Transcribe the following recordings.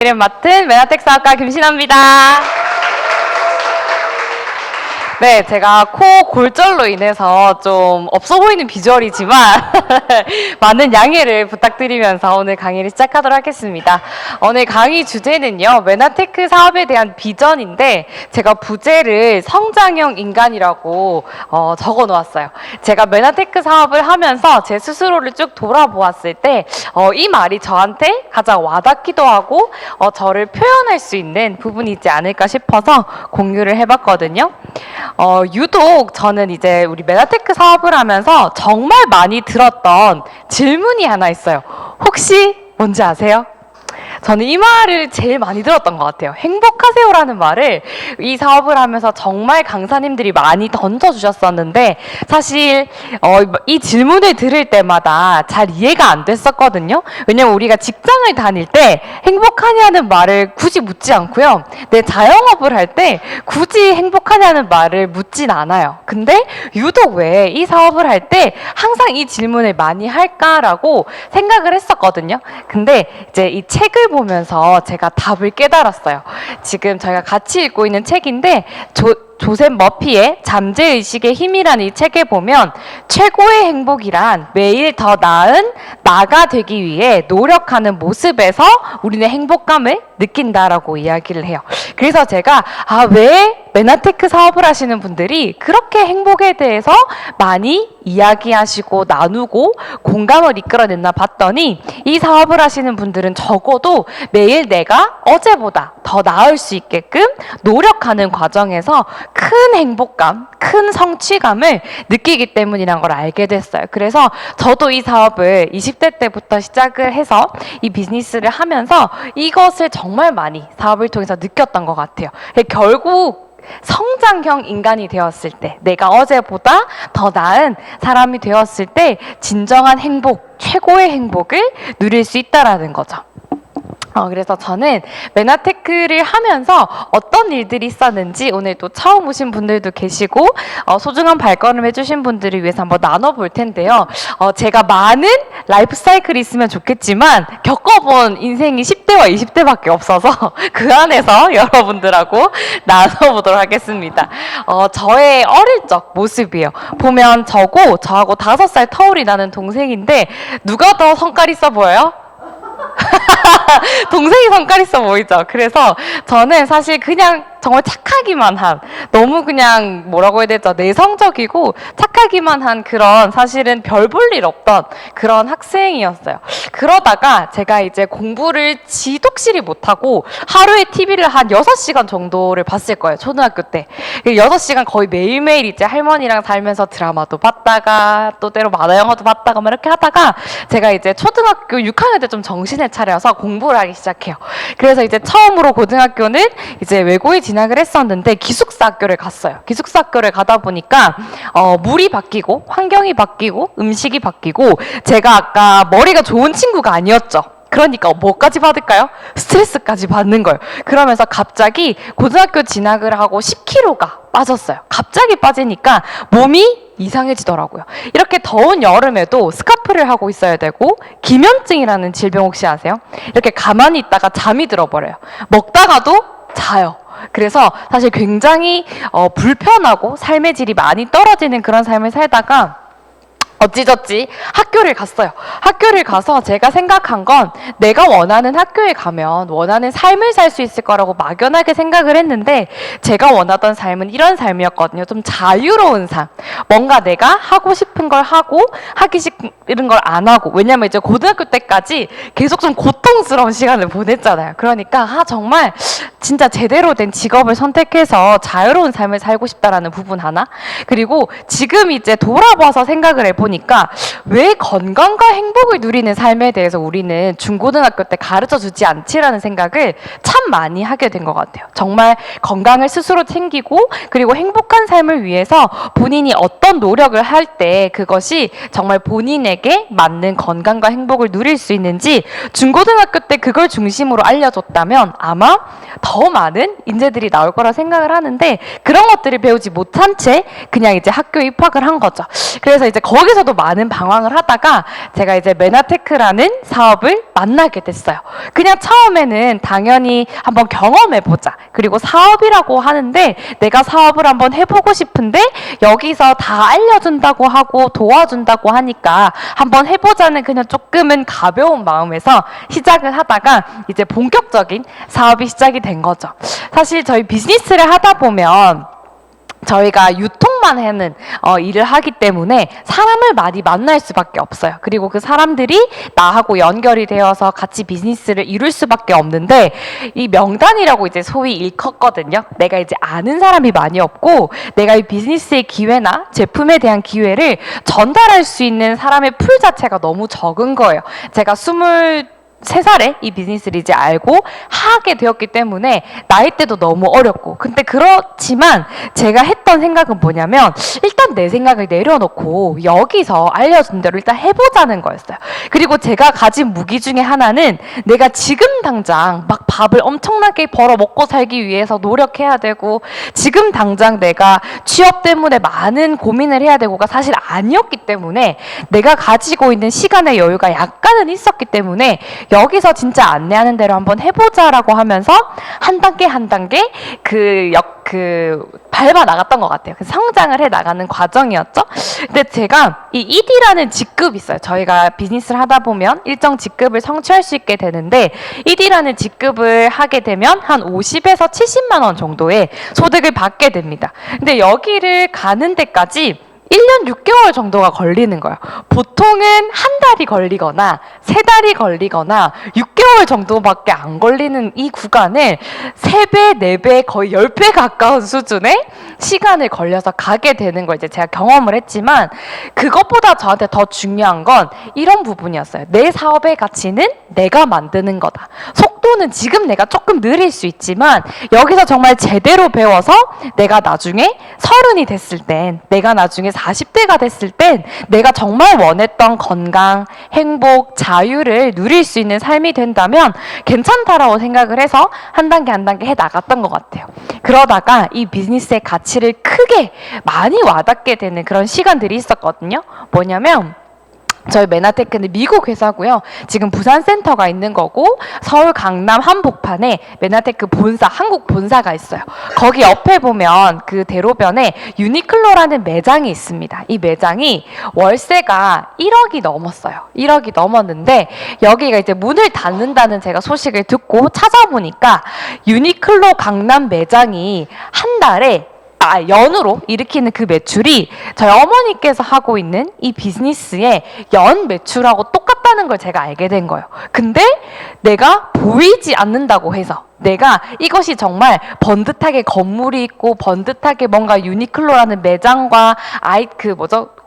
이름 맡은 메나텍 사업가 김신아입니다. 네, 제가 코 골절로 인해서 좀 없어 보이는 비주얼이지만 많은 양해를 부탁드리면서 오늘 강의를 시작하도록 하겠습니다. 오늘 강의 주제는요, 메나테크 사업에 대한 비전인데 제가 부제를 성장형 인간이라고 적어 놓았어요. 제가 메나테크 사업을 하면서 제 스스로를 쭉 돌아보았을 때 이 말이 저한테 가장 와닿기도 하고 저를 표현할 수 있는 부분이지 않을까 싶어서 공유를 해봤거든요. 유독 저는 이제 우리 메나테크 사업을 하면서 정말 많이 들었던 질문이 하나 있어요. 혹시 뭔지 아세요? 저는 이 말을 제일 많이 들었던 것 같아요. 행복하세요라는 말을 이 사업을 하면서 정말 강사님들이 많이 던져주셨었는데 사실 이 질문을 들을 때마다 잘 이해가 안 됐었거든요. 왜냐면 우리가 직장을 다닐 때 행복하냐는 말을 굳이 묻지 않고요. 내 자영업을 할 때 굳이 행복하냐는 말을 묻진 않아요. 근데 유독 왜 이 사업을 할 때 항상 이 질문을 많이 할까라고 생각을 했었거든요. 근데 이제 이 책을 보면서 제가 답을 깨달았어요. 지금 저희가 같이 읽고 있는 책인데 조셉 머피의 잠재의식의 힘이라는 이 책에 보면 최고의 행복이란 매일 더 나은 나가 되기 위해 노력하는 모습에서 우리는 행복감을 느낀다라고 이야기를 해요. 그래서 제가 왜 메나테크 사업을 하시는 분들이 그렇게 행복에 대해서 많이 이야기하시고 나누고 공감을 이끌어냈나 봤더니 이 사업을 하시는 분들은 적어도 매일 내가 어제보다 더 나을 수 있게끔 노력하는 과정에서 큰 행복감, 큰 성취감을 느끼기 때문이란 걸 알게 됐어요. 그래서 저도 이 사업을 20대 때부터 시작을 해서 이 비즈니스를 하면서 이것을 정말 많이 사업을 통해서 느꼈던 것 같아요. 결국 성장형 인간이 되었을 때, 내가 어제보다 더 나은 사람이 되었을 때 진정한 행복, 최고의 행복을 누릴 수 있다라는 거죠. 그래서 저는 메나테크를 하면서 어떤 일들이 있었는지 오늘 또 처음 오신 분들도 계시고 소중한 발걸음 해주신 분들을 위해서 한번 나눠볼 텐데요. 제가 많은 라이프 사이클이 있으면 좋겠지만 겪어본 인생이 10대와 20대밖에 없어서 그 안에서 여러분들하고 나눠보도록 하겠습니다. 저의 어릴 적 모습이에요. 보면 저하고 5살 터울이 나는 동생인데 누가 더 성깔 있어 보여요? 동생이 성깔 있어 보이죠? 그래서 저는 사실 그냥 정말 착하기만 한, 너무 그냥 뭐라고 해야 되죠? 내성적이고 착하기만 한 그런, 사실은 별 볼 일 없던 그런 학생이었어요. 그러다가 제가 이제 공부를 지독실히 못하고 하루에 TV를 한 6시간 정도를 봤을 거예요. 초등학교 때. 6시간 거의 매일매일 이제 할머니랑 살면서 드라마도 봤다가 또 때로 만화영화도 봤다가 막 이렇게 하다가 제가 이제 초등학교 6학년 때 좀 정신을 차려서 공부를 하기 시작해요. 그래서 이제 처음으로 고등학교는 이제 외고에 진학을 했었는데 기숙사 학교를 갔어요. 기숙사 학교를 가다 보니까 물이 바뀌고 환경이 바뀌고 음식이 바뀌고 제가 아까 머리가 좋은 친구가 아니었죠. 그러니까 뭐까지 받을까요? 스트레스까지 받는 거예요. 그러면서 갑자기 고등학교 진학을 하고 10kg가 빠졌어요. 갑자기 빠지니까 몸이 이상해지더라고요. 이렇게 더운 여름에도 스카프를 하고 있어야 되고 기면증이라는 질병 혹시 아세요? 이렇게 가만히 있다가 잠이 들어버려요. 먹다가도 자요. 그래서 사실 굉장히 불편하고 삶의 질이 많이 떨어지는 그런 삶을 살다가 어찌저찌 학교를 갔어요. 학교를 가서 제가 생각한 건 내가 원하는 학교에 가면 원하는 삶을 살 수 있을 거라고 막연하게 생각을 했는데 제가 원하던 삶은 이런 삶이었거든요. 좀 자유로운 삶. 뭔가 내가 하고 싶은 걸 하고 하기 싫은 걸 안 하고. 왜냐면 이제 고등학교 때까지 계속 좀 고통스러운 시간을 보냈잖아요. 그러니까 정말 진짜 제대로 된 직업을 선택해서 자유로운 삶을 살고 싶다라는 부분 하나. 그리고 지금 이제 돌아봐서 생각을 해보니까 왜 건강과 행복을 누리는 삶에 대해서 우리는 중고등학교 때 가르쳐 주지 않지라는 생각을 참 많이 하게 된 것 같아요. 정말 건강을 스스로 챙기고 그리고 행복한 삶을 위해서 본인이 어떤 노력을 할 때 그것이 정말 본인에게 맞는 건강과 행복을 누릴 수 있는지 중고등학교 때 그걸 중심으로 알려줬다면 아마 더 많은 인재들이 나올 거라 생각을 하는데 그런 것들을 배우지 못한 채 그냥 이제 학교에 입학을 한 거죠. 그래서 이제 거기서 여기서도 많은 방황을 하다가 제가 이제 메나테크라는 사업을 만나게 됐어요. 그냥 처음에는 당연히 한번 경험해보자. 그리고 사업이라고 하는데 내가 사업을 한번 해보고 싶은데 여기서 다 알려준다고 하고 도와준다고 하니까 한번 해보자는 그냥 조금은 가벼운 마음에서 시작을 하다가 이제 본격적인 사업이 시작이 된 거죠. 사실 저희 비즈니스를 하다 보면 저희가 유통만 하는 일을 하기 때문에 사람을 많이 만날 수밖에 없어요. 그리고 그 사람들이 나하고 연결이 되어서 같이 비즈니스를 이룰 수밖에 없는데 이 명단이라고 이제 소위 일컫거든요. 내가 이제 아는 사람이 많이 없고 내가 이 비즈니스의 기회나 제품에 대한 기회를 전달할 수 있는 사람의 풀 자체가 너무 적은 거예요. 제가 23살에 이 비즈니스를 이제 알고 하게 되었기 때문에 나이대도 너무 어렸고 근데 그렇지만 제가 했던 생각은 뭐냐면 일단 내 생각을 내려놓고 여기서 알려준 대로 일단 해보자는 거였어요. 그리고 제가 가진 무기 중에 하나는 내가 지금 당장 막 밥을 엄청나게 벌어 먹고 살기 위해서 노력해야 되고 지금 당장 내가 취업 때문에 많은 고민을 해야 되고가 사실 아니었기 때문에 내가 가지고 있는 시간의 여유가 약간은 있었기 때문에 여기서 진짜 안내하는 대로 한번 해보자라고 하면서 한 단계 한 단계 밟아 나갔던 것 같아요. 성장을 해 나가는 과정이었죠. 근데 제가 이 ED라는 직급이 있어요. 저희가 비즈니스를 하다 보면 일정 직급을 성취할 수 있게 되는데 ED라는 직급을 하게 되면 한 50에서 70만 원 정도의 소득을 받게 됩니다. 근데 여기를 가는 데까지 1년 6개월 정도가 걸리는 거예요. 보통은 한 달이 걸리거나 3달이 걸리거나 6개월 정도밖에 안 걸리는 이 구간을 3배, 4배, 거의 10배 가까운 수준의 시간을 걸려서 가게 되는 걸 이제 제가 경험을 했지만 그것보다 저한테 더 중요한 건 이런 부분이었어요. 내 사업의 가치는 내가 만드는 거다. 속도는 지금 내가 조금 느릴 수 있지만 여기서 정말 제대로 배워서 내가 나중에 30이 됐을 땐 내가 나중에 40대가 됐을 땐 내가 정말 원했던 건강, 행복, 자유를 누릴 수 있는 삶이 된다면 괜찮다라고 생각을 해서 한 단계 한 단계 해 나갔던 것 같아요. 그러다가 이 비즈니스의 가치를 크게 많이 와닿게 되는 그런 시간들이 있었거든요. 뭐냐면 저희 메나테크는 미국 회사고요. 지금 부산 센터가 있는 거고 서울 강남 한복판에 메나테크 본사, 한국 본사가 있어요. 거기 옆에 보면 그 대로변에 유니클로라는 매장이 있습니다. 이 매장이 월세가 1억이 넘었어요. 1억이 넘었는데 여기가 이제 문을 닫는다는 제가 소식을 듣고 찾아보니까 유니클로 강남 매장이 한 달에 연으로 일으키는 그 매출이 저희 어머니께서 하고 있는 이 비즈니스의 연 매출하고 똑같다는 걸 제가 알게 된 거예요. 근데 내가 보이지 않는다고 해서 내가 이것이 정말 번듯하게 건물이 있고 번듯하게 뭔가 유니클로라는 매장과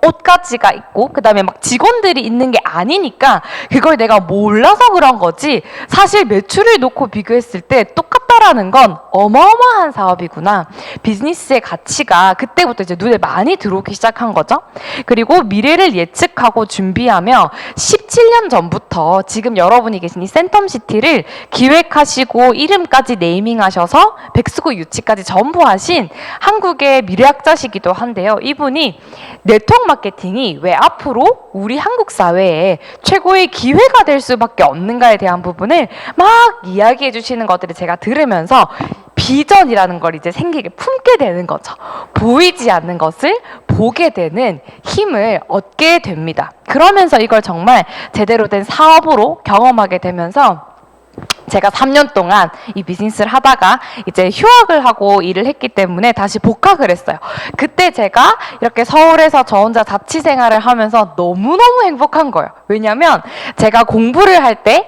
옷가지가 있고 그다음에 막 직원들이 있는 게 아니니까 그걸 내가 몰라서 그런 거지 사실 매출을 놓고 비교했을 때 똑같다라는 건 어마어마한 사업이구나. 비즈니스의 가치가 그때부터 이제 눈에 많이 들어오기 시작한 거죠. 그리고 미래를 예측하고 준비하며 17년 전부터 지금 여러분이 계신 이 센텀시티를 기획하시고 이름까지 네이밍하셔서 백수고 유치까지 전부 하신 한국의 미래학자시기도 한데요. 이분이 네트워크 마케팅이 왜 앞으로 우리 한국 사회에 최고의 기회가 될 수밖에 없는가에 대한 부분을 막 이야기해 주시는 것들을 제가 들으면서 비전이라는 걸 이제 품게 되는 거죠. 보이지 않는 것을 보게 되는 힘을 얻게 됩니다. 그러면서 이걸 정말 제대로 된 사업으로 경험하게 되면서 제가 3년 동안 이 비즈니스를 하다가 이제 휴학을 하고 일을 했기 때문에 다시 복학을 했어요. 그때 제가 이렇게 서울에서 저 혼자 자취 생활을 하면서 너무너무 행복한 거예요. 왜냐면 제가 공부를 할 때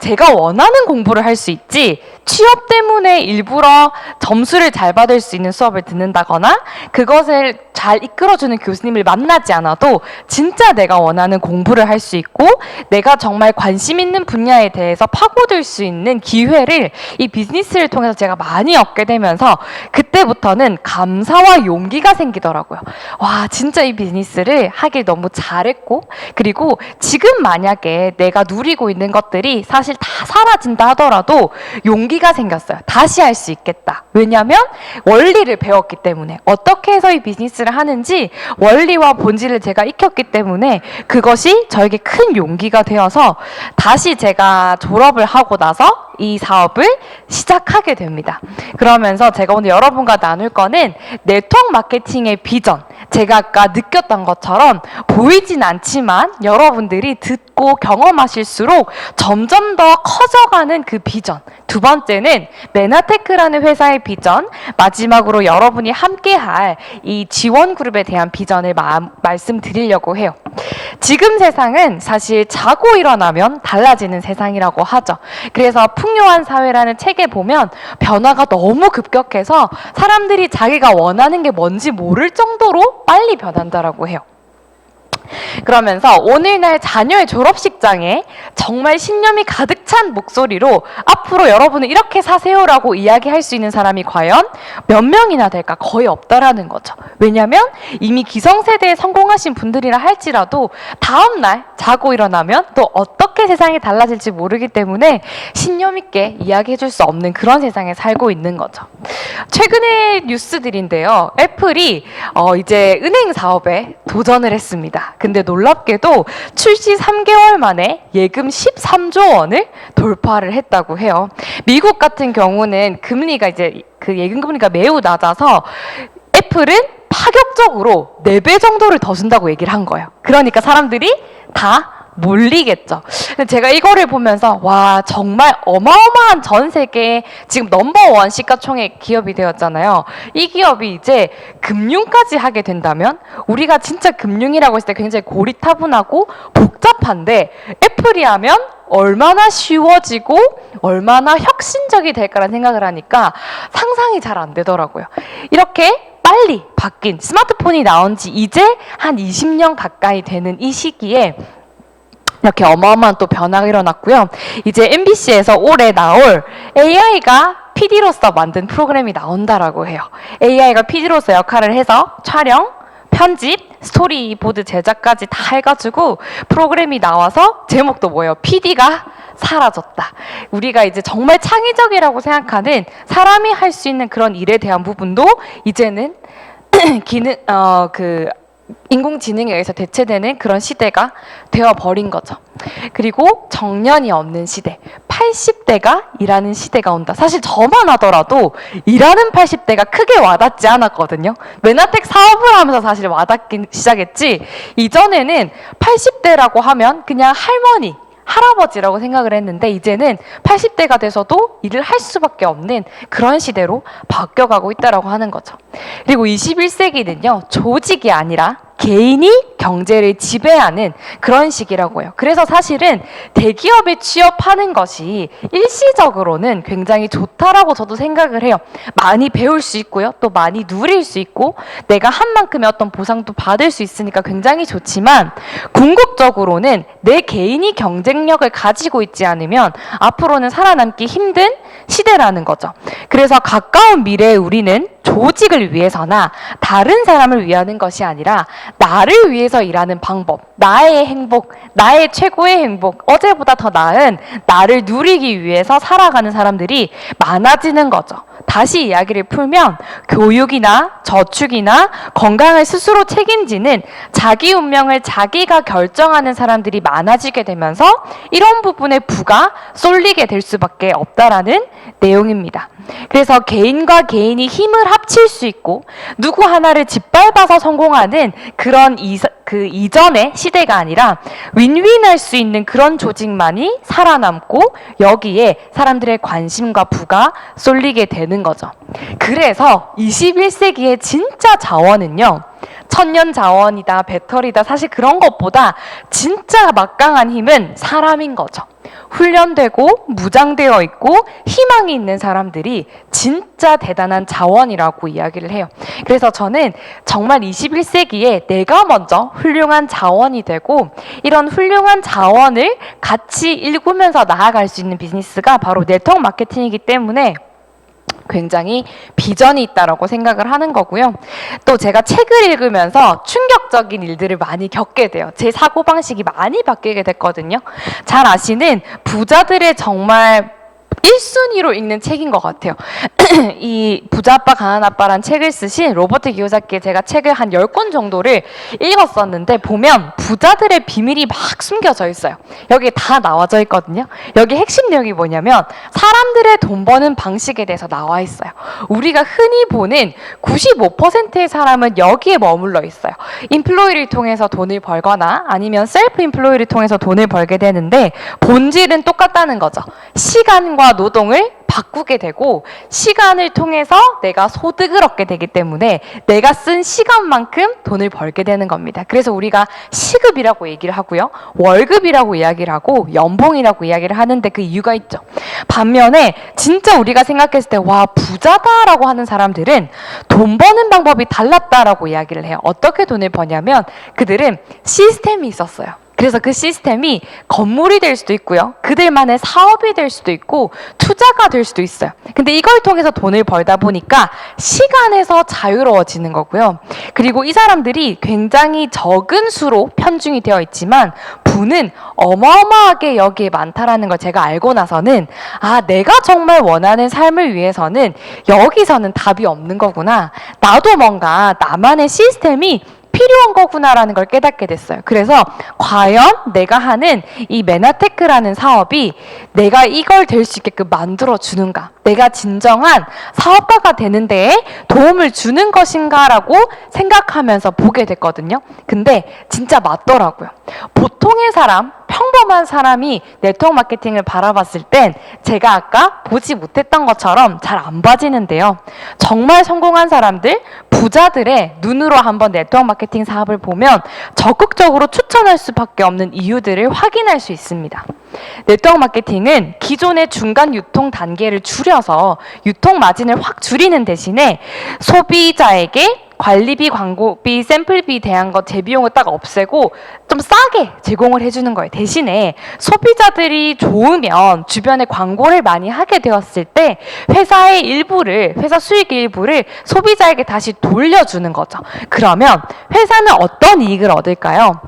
제가 원하는 공부를 할 수 있지 취업 때문에 일부러 점수를 잘 받을 수 있는 수업을 듣는다거나 그것을 잘 이끌어주는 교수님을 만나지 않아도 진짜 내가 원하는 공부를 할 수 있고 내가 정말 관심 있는 분야에 대해서 파고들 수 있는 기회를 이 비즈니스를 통해서 제가 많이 얻게 되면서 그때부터는 감사와 용기가 생기더라고요. 와, 진짜 이 비즈니스를 하길 너무 잘했고 그리고 지금 만약에 내가 누리고 누리고 있는 것들이 사실 다 사라진다 하더라도 용기가 생겼어요. 다시 할 수 있겠다. 왜냐하면 원리를 배웠기 때문에, 어떻게 해서 이 비즈니스를 하는지 원리와 본질을 제가 익혔기 때문에 그것이 저에게 큰 용기가 되어서 다시 제가 졸업을 하고 나서 이 사업을 시작하게 됩니다. 그러면서 제가 오늘 여러분과 나눌 거는 네트워크 마케팅의 비전, 제가 아까 느꼈던 것처럼 보이진 않지만 여러분들이 듣고 경험하실수록 점점 더 커져가는 그 비전. 두 번째는 메나테크라는 회사의 비전, 마지막으로 여러분이 함께할 이 지원 그룹에 대한 비전을 말씀드리려고 해요. 지금 세상은 사실 자고 일어나면 달라지는 세상이라고 하죠. 그래서 풍요한 사회라는 책에 보면 변화가 너무 급격해서 사람들이 자기가 원하는 게 뭔지 모를 정도로 빨리 변한다라고 해요. 그러면서 오늘날 자녀의 졸업식장에 정말 신념이 가득 찬 목소리로 앞으로 여러분은 이렇게 사세요라고 이야기할 수 있는 사람이 과연 몇 명이나 될까? 거의 없다라는 거죠. 왜냐하면 이미 기성세대에 성공하신 분들이라 할지라도 다음날 자고 일어나면 또 어떻게 세상이 달라질지 모르기 때문에 신념 있게 이야기해 줄 수 없는 그런 세상에 살고 있는 거죠. 최근의 뉴스들인데요. 애플이 이제 은행 사업에 도전을 했습니다. 근데 놀랍게도 출시 3개월 만에 예금 13조 원을 돌파를 했다고 해요. 미국 같은 경우는 금리가 이제 그 예금 금리가 매우 낮아서 애플은 파격적으로 4배 정도를 더 준다고 얘기를 한 거예요. 그러니까 사람들이 다 몰리겠죠. 제가 이거를 보면서 와, 정말 어마어마한 전 세계 지금 넘버원 시가총액 기업이 되었잖아요. 이 기업이 이제 금융까지 하게 된다면 우리가 진짜 금융이라고 했을 때 굉장히 고리타분하고 복잡한데 애플이 하면 얼마나 쉬워지고 얼마나 혁신적이 될까라는 생각을 하니까 상상이 잘 안 되더라고요. 이렇게 빨리 바뀐 스마트폰이 나온 지 이제 한 20년 가까이 되는 이 시기에 이렇게 어마어마한 또 변화가 일어났고요. 이제 MBC에서 올해 나올 AI가 PD로서 만든 프로그램이 나온다라고 해요. AI가 PD로서 역할을 해서 촬영, 편집, 스토리보드 제작까지 다 해가지고 프로그램이 나와서 제목도 뭐예요? PD가 사라졌다. 우리가 이제 정말 창의적이라고 생각하는 사람이 할 수 있는 그런 일에 대한 부분도 이제는 인공지능에 의해서 대체되는 그런 시대가 되어버린 거죠. 그리고 정년이 없는 시대, 80대가 일하는 시대가 온다. 사실 저만 하더라도 일하는 80대가 크게 와닿지 않았거든요. 메나텍 사업을 하면서 사실 와닿기 시작했지, 이전에는 80대라고 하면 그냥 할머니, 할아버지라고 생각을 했는데 이제는 80대가 돼서도 일을 할 수밖에 없는 그런 시대로 바뀌어가고 있다라고 하는 거죠. 그리고 21세기는요, 조직이 아니라 개인이 경제를 지배하는 그런 시기라고 해요. 그래서 사실은 대기업에 취업하는 것이 일시적으로는 굉장히 좋다라고 저도 생각을 해요. 많이 배울 수 있고요. 또 많이 누릴 수 있고 내가 한 만큼의 어떤 보상도 받을 수 있으니까 굉장히 좋지만 궁극적으로는 내 개인이 경쟁력을 가지고 있지 않으면 앞으로는 살아남기 힘든 시대라는 거죠. 그래서 가까운 미래에 우리는 조직을 위해서나 다른 사람을 위하는 것이 아니라 나를 위해서 일하는 방법, 나의 행복, 나의 최고의 행복, 어제보다 더 나은 나를 누리기 위해서 살아가는 사람들이 많아지는 거죠. 다시 이야기를 풀면 교육이나 저축이나 건강을 스스로 책임지는 자기 운명을 자기가 결정하는 사람들이 많아지게 되면서 이런 부분에 부가 쏠리게 될 수밖에 없다라는 내용입니다. 그래서 개인과 개인이 힘을 합칠 수 있고 누구 하나를 짓밟아서 성공하는 그런 이전의 시대가 아니라 윈윈할 수 있는 그런 조직만이 살아남고 여기에 사람들의 관심과 부가 쏠리게 되는 거죠. 그래서 21세기의 진짜 자원은요, 천년 자원이다, 배터리다, 사실 그런 것보다 진짜 막강한 힘은 사람인 거죠. 훈련되고 무장되어 있고 희망이 있는 사람들이 진짜 대단한 자원이라고 이야기를 해요. 그래서 저는 정말 21세기에 내가 먼저 훌륭한 자원이 되고 이런 훌륭한 자원을 같이 일구면서 나아갈 수 있는 비즈니스가 바로 네트워크 마케팅이기 때문에 굉장히 비전이 있다라고 생각을 하는 거고요. 또 제가 책을 읽으면서 충격적인 일들을 많이 겪게 돼요. 제 사고방식이 많이 바뀌게 됐거든요. 잘 아시는 부자들의 정말 1순위로 읽는 책인 것 같아요. 이 부자 아빠 가난 아빠란 책을 쓰신 로버트 기요사키의 제가 책을 한 10권 정도를 읽었었는데 보면 부자들의 비밀이 막 숨겨져 있어요. 여기에 다 나와져 있거든요. 여기 핵심 내용이 뭐냐면 사람들의 돈 버는 방식에 대해서 나와 있어요. 우리가 흔히 보는 95%의 사람은 여기에 머물러 있어요. 인플로이를 통해서 돈을 벌거나 아니면 셀프 인플로이를 통해서 돈을 벌게 되는데 본질은 똑같다는 거죠. 시간과 노동을 바꾸게 되고 시간을 통해서 내가 소득을 얻게 되기 때문에 내가 쓴 시간만큼 돈을 벌게 되는 겁니다. 그래서 우리가 시급이라고 얘기를 하고요. 월급이라고 이야기를 하고 연봉이라고 이야기를 하는데 그 이유가 있죠. 반면에 진짜 우리가 생각했을 때 와 부자다라고 하는 사람들은 돈 버는 방법이 달랐다라고 이야기를 해요. 어떻게 돈을 버냐면 그들은 시스템이 있었어요. 그래서 그 시스템이 건물이 될 수도 있고요. 그들만의 사업이 될 수도 있고 투자가 될 수도 있어요. 근데 이걸 통해서 돈을 벌다 보니까 시간에서 자유로워지는 거고요. 그리고 이 사람들이 굉장히 적은 수로 편중이 되어 있지만 부는 어마어마하게 여기에 많다라는 걸 제가 알고 나서는 아 내가 정말 원하는 삶을 위해서는 여기서는 답이 없는 거구나. 나도 뭔가 나만의 시스템이 필요한 거구나라는 걸 깨닫게 됐어요. 그래서 과연 내가 하는 이 메나테크라는 사업이 내가 이걸 될 수 있게끔 만들어 주는가? 내가 진정한 사업가가 되는 데에 도움을 주는 것인가라고 생각하면서 보게 됐거든요. 근데 진짜 맞더라고요. 보통의 사람, 평범한 사람이 네트워크 마케팅을 바라봤을 땐 제가 아까 보지 못했던 것처럼 잘 안 봐지는데요. 정말 성공한 사람들, 부자들의 눈으로 한번 네트워크 마케팅 사업을 보면 적극적으로 추천할 수밖에 없는 이유들을 확인할 수 있습니다. 네트워크 마케팅은 기존의 중간 유통 단계를 줄여서 유통 마진을 확 줄이는 대신에 소비자에게 관리비, 광고비, 샘플비 대한 것 재비용을 딱 없애고 좀 싸게 제공을 해주는 거예요. 대신에 소비자들이 좋으면 주변에 광고를 많이 하게 되었을 때 회사의 일부를, 회사 수익 일부를 소비자에게 다시 돌려주는 거죠. 그러면 회사는 어떤 이익을 얻을까요?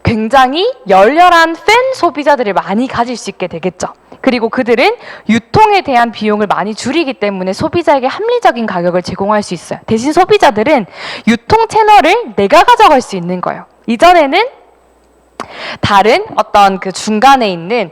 굉장히 열렬한 팬 소비자들을 많이 가질 수 있게 되겠죠. 그리고 그들은 유통에 대한 비용을 많이 줄이기 때문에 소비자에게 합리적인 가격을 제공할 수 있어요. 대신 소비자들은 유통 채널을 내가 가져갈 수 있는 거예요. 이전에는 다른 어떤 그 중간에 있는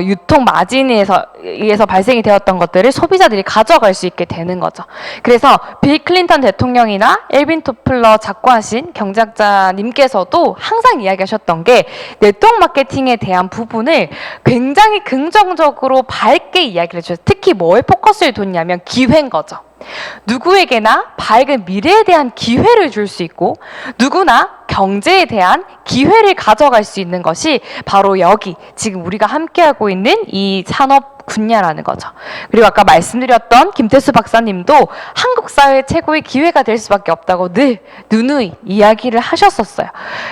유통 마진에서 의해서 발생이 되었던 것들을 소비자들이 가져갈 수 있게 되는 거죠. 그래서 빌 클린턴 대통령이나 엘빈 토플러 작고하신 경제학자님께서도 항상 이야기하셨던 게 네트워크 마케팅에 대한 부분을 굉장히 긍정적으로 밝게 이야기를 해주셨어요. 특히 뭐에 포커스를 뒀냐면 기회인 거죠. 누구에게나 밝은 미래에 대한 기회를 줄 수 있고 누구나 경제에 대한 기회를 가져갈 수 있는 것이 바로 여기 지금 우리가 함께하고 있는 이 산업 분야라는 거죠. 그리고 아까 말씀드렸던 김태수 박사님도 한국 사회 최고의 기회가 될 수밖에 없다고 늘 누누이 이야기를 하셨었어요.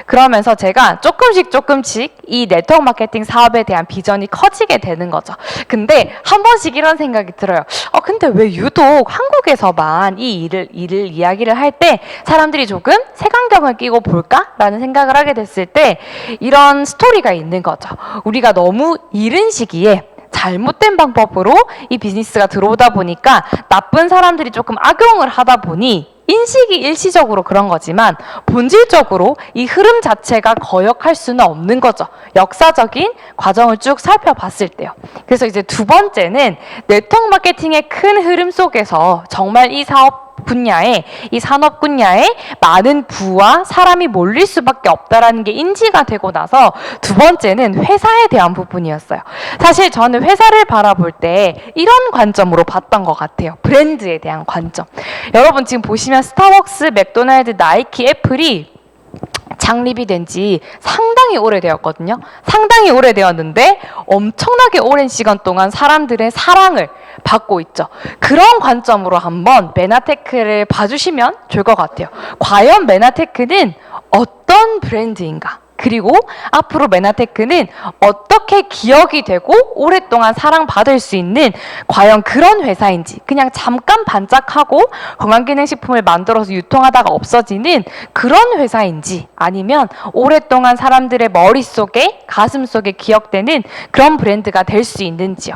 그러면서 제가 조금씩 이 네트워크 마케팅 사업에 대한 비전이 커지게 되는 거죠. 근데 한 번씩 이런 생각이 들어요. 근데 왜 유독 한국에서만 이 일을 이야기를 할 때 사람들이 조금 색안경을 끼고 볼까라는 생각을 하게 됐을 때 이런 스토리가 있는 거죠. 우리가 너무 이른 시기에 잘못된 방법으로 이 비즈니스가 들어오다 보니까 나쁜 사람들이 조금 악용을 하다 보니 인식이 일시적으로 그런 거지만 본질적으로 이 흐름 자체가 거역할 수는 없는 거죠. 역사적인 과정을 쭉 살펴봤을 때요. 그래서 이제 두 번째는 네트워크 마케팅의 큰 흐름 속에서 정말 이 사업 분야에 이 산업 분야에 많은 부와 사람이 몰릴 수밖에 없다라는 게 인지가 되고 나서 두 번째는 회사에 대한 부분이었어요. 사실 저는 회사를 바라볼 때 이런 관점으로 봤던 것 같아요. 브랜드에 대한 관점. 여러분 지금 보시면 스타벅스, 맥도날드, 나이키, 애플이 창립이 된 지 상당히 오래되었거든요. 상당히 오래되었는데 엄청나게 오랜 시간 동안 사람들의 사랑을 받고 있죠. 그런 관점으로 한번 메나테크를 봐주시면 좋을 것 같아요. 과연 메나테크는 어떤 브랜드인가? 그리고 앞으로 메나테크는 어떻게 기억이 되고 오랫동안 사랑받을 수 있는 과연 그런 회사인지, 그냥 잠깐 반짝하고 건강기능식품을 만들어서 유통하다가 없어지는 그런 회사인지, 아니면 오랫동안 사람들의 머릿속에, 가슴속에 기억되는 그런 브랜드가 될 수 있는지요.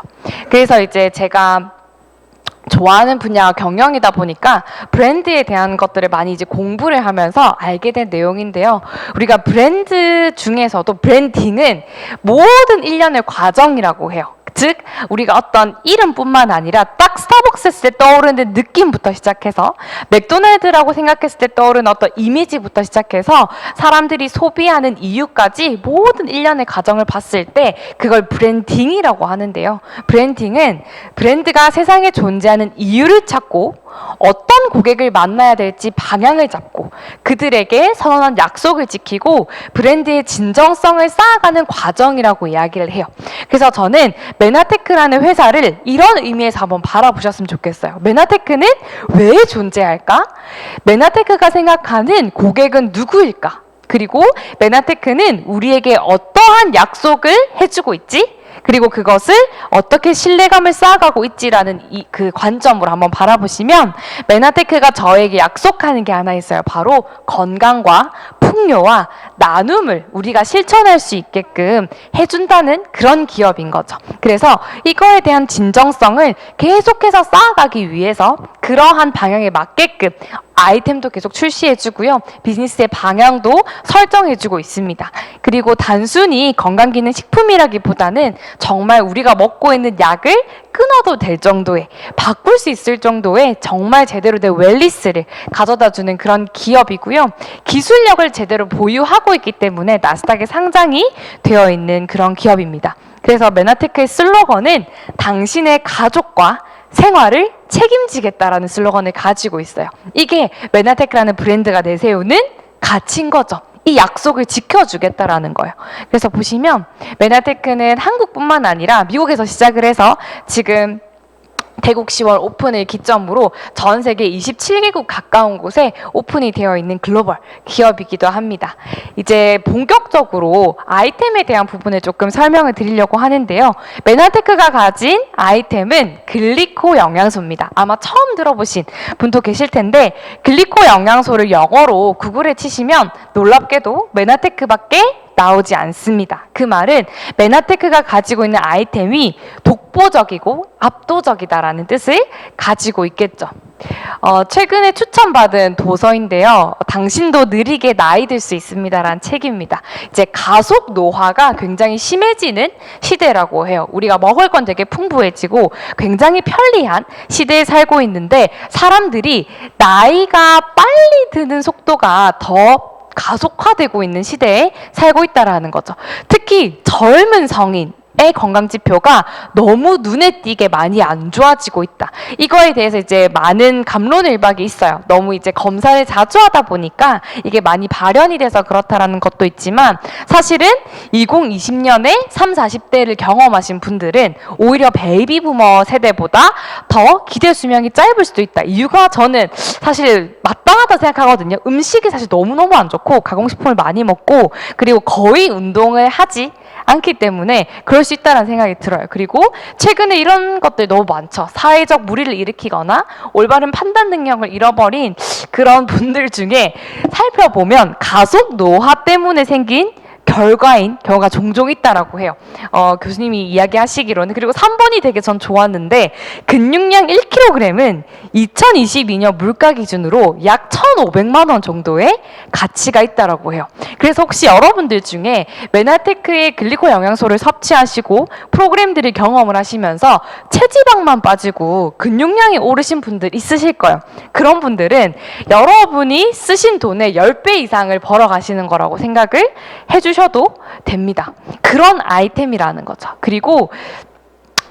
그래서 이제 제가 좋아하는 분야가 경영이다 보니까 브랜드에 대한 것들을 많이 이제 공부를 하면서 알게 된 내용인데요. 우리가 브랜드 중에서도 브랜딩은 모든 일련의 과정이라고 해요. 즉 우리가 어떤 이름뿐만 아니라 딱 스타벅스 했을 때 떠오르는 느낌부터 시작해서 맥도날드라고 생각했을 때 떠오르는 어떤 이미지부터 시작해서 사람들이 소비하는 이유까지 모든 일련의 과정을 봤을 때 그걸 브랜딩이라고 하는데요. 브랜딩은 브랜드가 세상에 존재하는 이유를 찾고 어떤 고객을 만나야 될지 방향을 잡고 그들에게 선언한 약속을 지키고 브랜드의 진정성을 쌓아가는 과정이라고 이야기를 해요. 그래서 저는 메나테크라는 회사를 이런 의미에서 한번 바라보셨으면 좋겠어요. 메나테크는 왜 존재할까? 메나테크가 생각하는 고객은 누구일까? 그리고 메나테크는 우리에게 어떠한 약속을 해주고 있지? 그리고 그것을 어떻게 신뢰감을 쌓아가고 있지라는 그 관점으로 한번 바라보시면 메나테크가 저에게 약속하는 게 하나 있어요. 바로 건강과 풍요와 나눔을 우리가 실천할 수 있게끔 해준다는 그런 기업인 거죠. 그래서 이거에 대한 진정성을 계속해서 쌓아가기 위해서 그러한 방향에 맞게끔 아이템도 계속 출시해주고요. 비즈니스의 방향도 설정해주고 있습니다. 그리고 단순히 건강기능식품이라기보다는 정말 우리가 먹고 있는 약을 끊어도 될 정도의, 바꿀 수 있을 정도의 정말 제대로 된 웰니스를 가져다주는 그런 기업이고요. 기술력을 제대로 보유하고 있기 때문에 나스닥에 상장이 되어 있는 그런 기업입니다. 그래서 메나테크의 슬로건은 당신의 가족과 생활을 책임지겠다라는 슬로건을 가지고 있어요. 이게 메나테크라는 브랜드가 내세우는 가치인 거죠. 이 약속을 지켜주겠다라는 거예요. 그래서 보시면 메나테크는 한국뿐만 아니라 미국에서 시작을 해서 지금 대국 10월 오픈을 기점으로 전 세계 27개국 가까운 곳에 오픈이 되어 있는 글로벌 기업이기도 합니다. 이제 본격적으로 아이템에 대한 부분을 조금 설명을 드리려고 하는데요. 메나테크가 가진 아이템은 글리코 영양소입니다. 아마 처음 들어보신 분도 계실 텐데 글리코 영양소를 영어로 구글에 치시면 놀랍게도 메나테크밖에 나오지 않습니다. 그 말은 메나테크가 가지고 있는 아이템이 독보적이고 압도적이다라는 뜻을 가지고 있겠죠. 최근에 추천받은 도서인데요. 당신도 느리게 나이 들 수 있습니다라는 책입니다. 이제 가속 노화가 굉장히 심해지는 시대라고 해요. 우리가 먹을 건 되게 풍부해지고 굉장히 편리한 시대에 살고 있는데 사람들이 나이가 빨리 드는 속도가 더 가속화되고 있는 시대에 살고 있다라는 거죠. 특히 젊은 성인 의 건강 지표가 너무 눈에 띄게 많이 안 좋아지고 있다. 이거에 대해서 이제 많은 갑론을박이 있어요. 너무 이제 검사를 자주 하다 보니까 이게 많이 발현이 돼서 그렇다라는 것도 있지만 사실은 2020년에 3, 40대를 경험하신 분들은 오히려 베이비 부머 세대보다 더 기대 수명이 짧을 수도 있다. 이유가 저는 사실 마땅하다 생각하거든요. 음식이 사실 너무너무 안 좋고 가공식품을 많이 먹고 그리고 거의 운동을 하지 않기 때문에 그럴 수 있다는 생각이 들어요. 그리고 최근에 이런 것들 너무 많죠. 사회적 무리를 일으키거나 올바른 판단 능력을 잃어버린 그런 분들 중에 살펴보면 가속 노화 때문에 생긴 결과인 경우가 종종 있다라고 해요. 교수님이 이야기하시기로는. 그리고 3번이 되게 전 좋았는데 근육량 1kg은 2022년 물가 기준으로 약 1,500만 원 정도의 가치가 있다라고 해요. 그래서 혹시 여러분들 중에 메나테크의 글리코 영양소를 섭취하시고 프로그램들을 경험을 하시면서 체지방만 빠지고 근육량이 오르신 분들 있으실 거예요. 그런 분들은 여러분이 쓰신 돈의 10배 이상을 벌어가시는 거라고 생각을 해주셔도 됩니다. 그런 아이템이라는 거죠. 그리고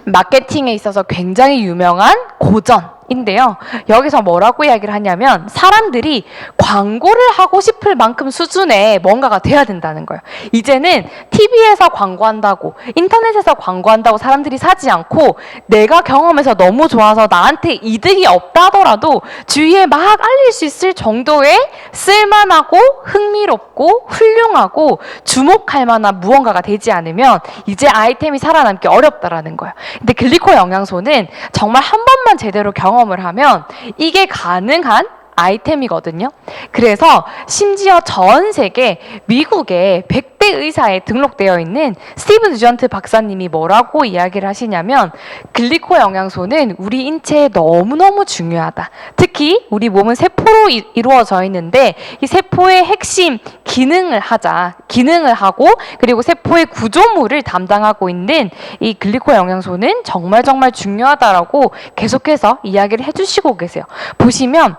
마케팅에 있어서 굉장히 유명한 고전 인데요. 여기서 뭐라고 이야기를 하냐면 사람들이 광고를 하고 싶을 만큼 수준의 뭔가가 돼야 된다는 거예요. 이제는 TV에서 광고한다고 인터넷에서 광고한다고 사람들이 사지 않고 내가 경험해서 너무 좋아서 나한테 이득이 없다더라도 주위에 막 알릴 수 있을 정도의 쓸만하고 흥미롭고 훌륭하고 주목할 만한 무언가가 되지 않으면 이제 아이템이 살아남기 어렵다라는 거예요. 근데 글리코 영양소는 정말 한 번만 제대로 경험을 하면 이게 가능한 아이템이거든요. 그래서 심지어 전 세계 미국의 100대 의사에 등록되어 있는 스티븐 누전트 박사님이 뭐라고 이야기를 하시냐면 글리코 영양소는 우리 인체에 너무너무 중요하다. 특히 우리 몸은 세포로 이루어져 있는데 이 세포의 핵심 기능을 하고 그리고 세포의 구조물을 담당하고 있는 이 글리코 영양소는 정말 중요하다라고 계속해서 이야기를 해주시고 계세요. 보시면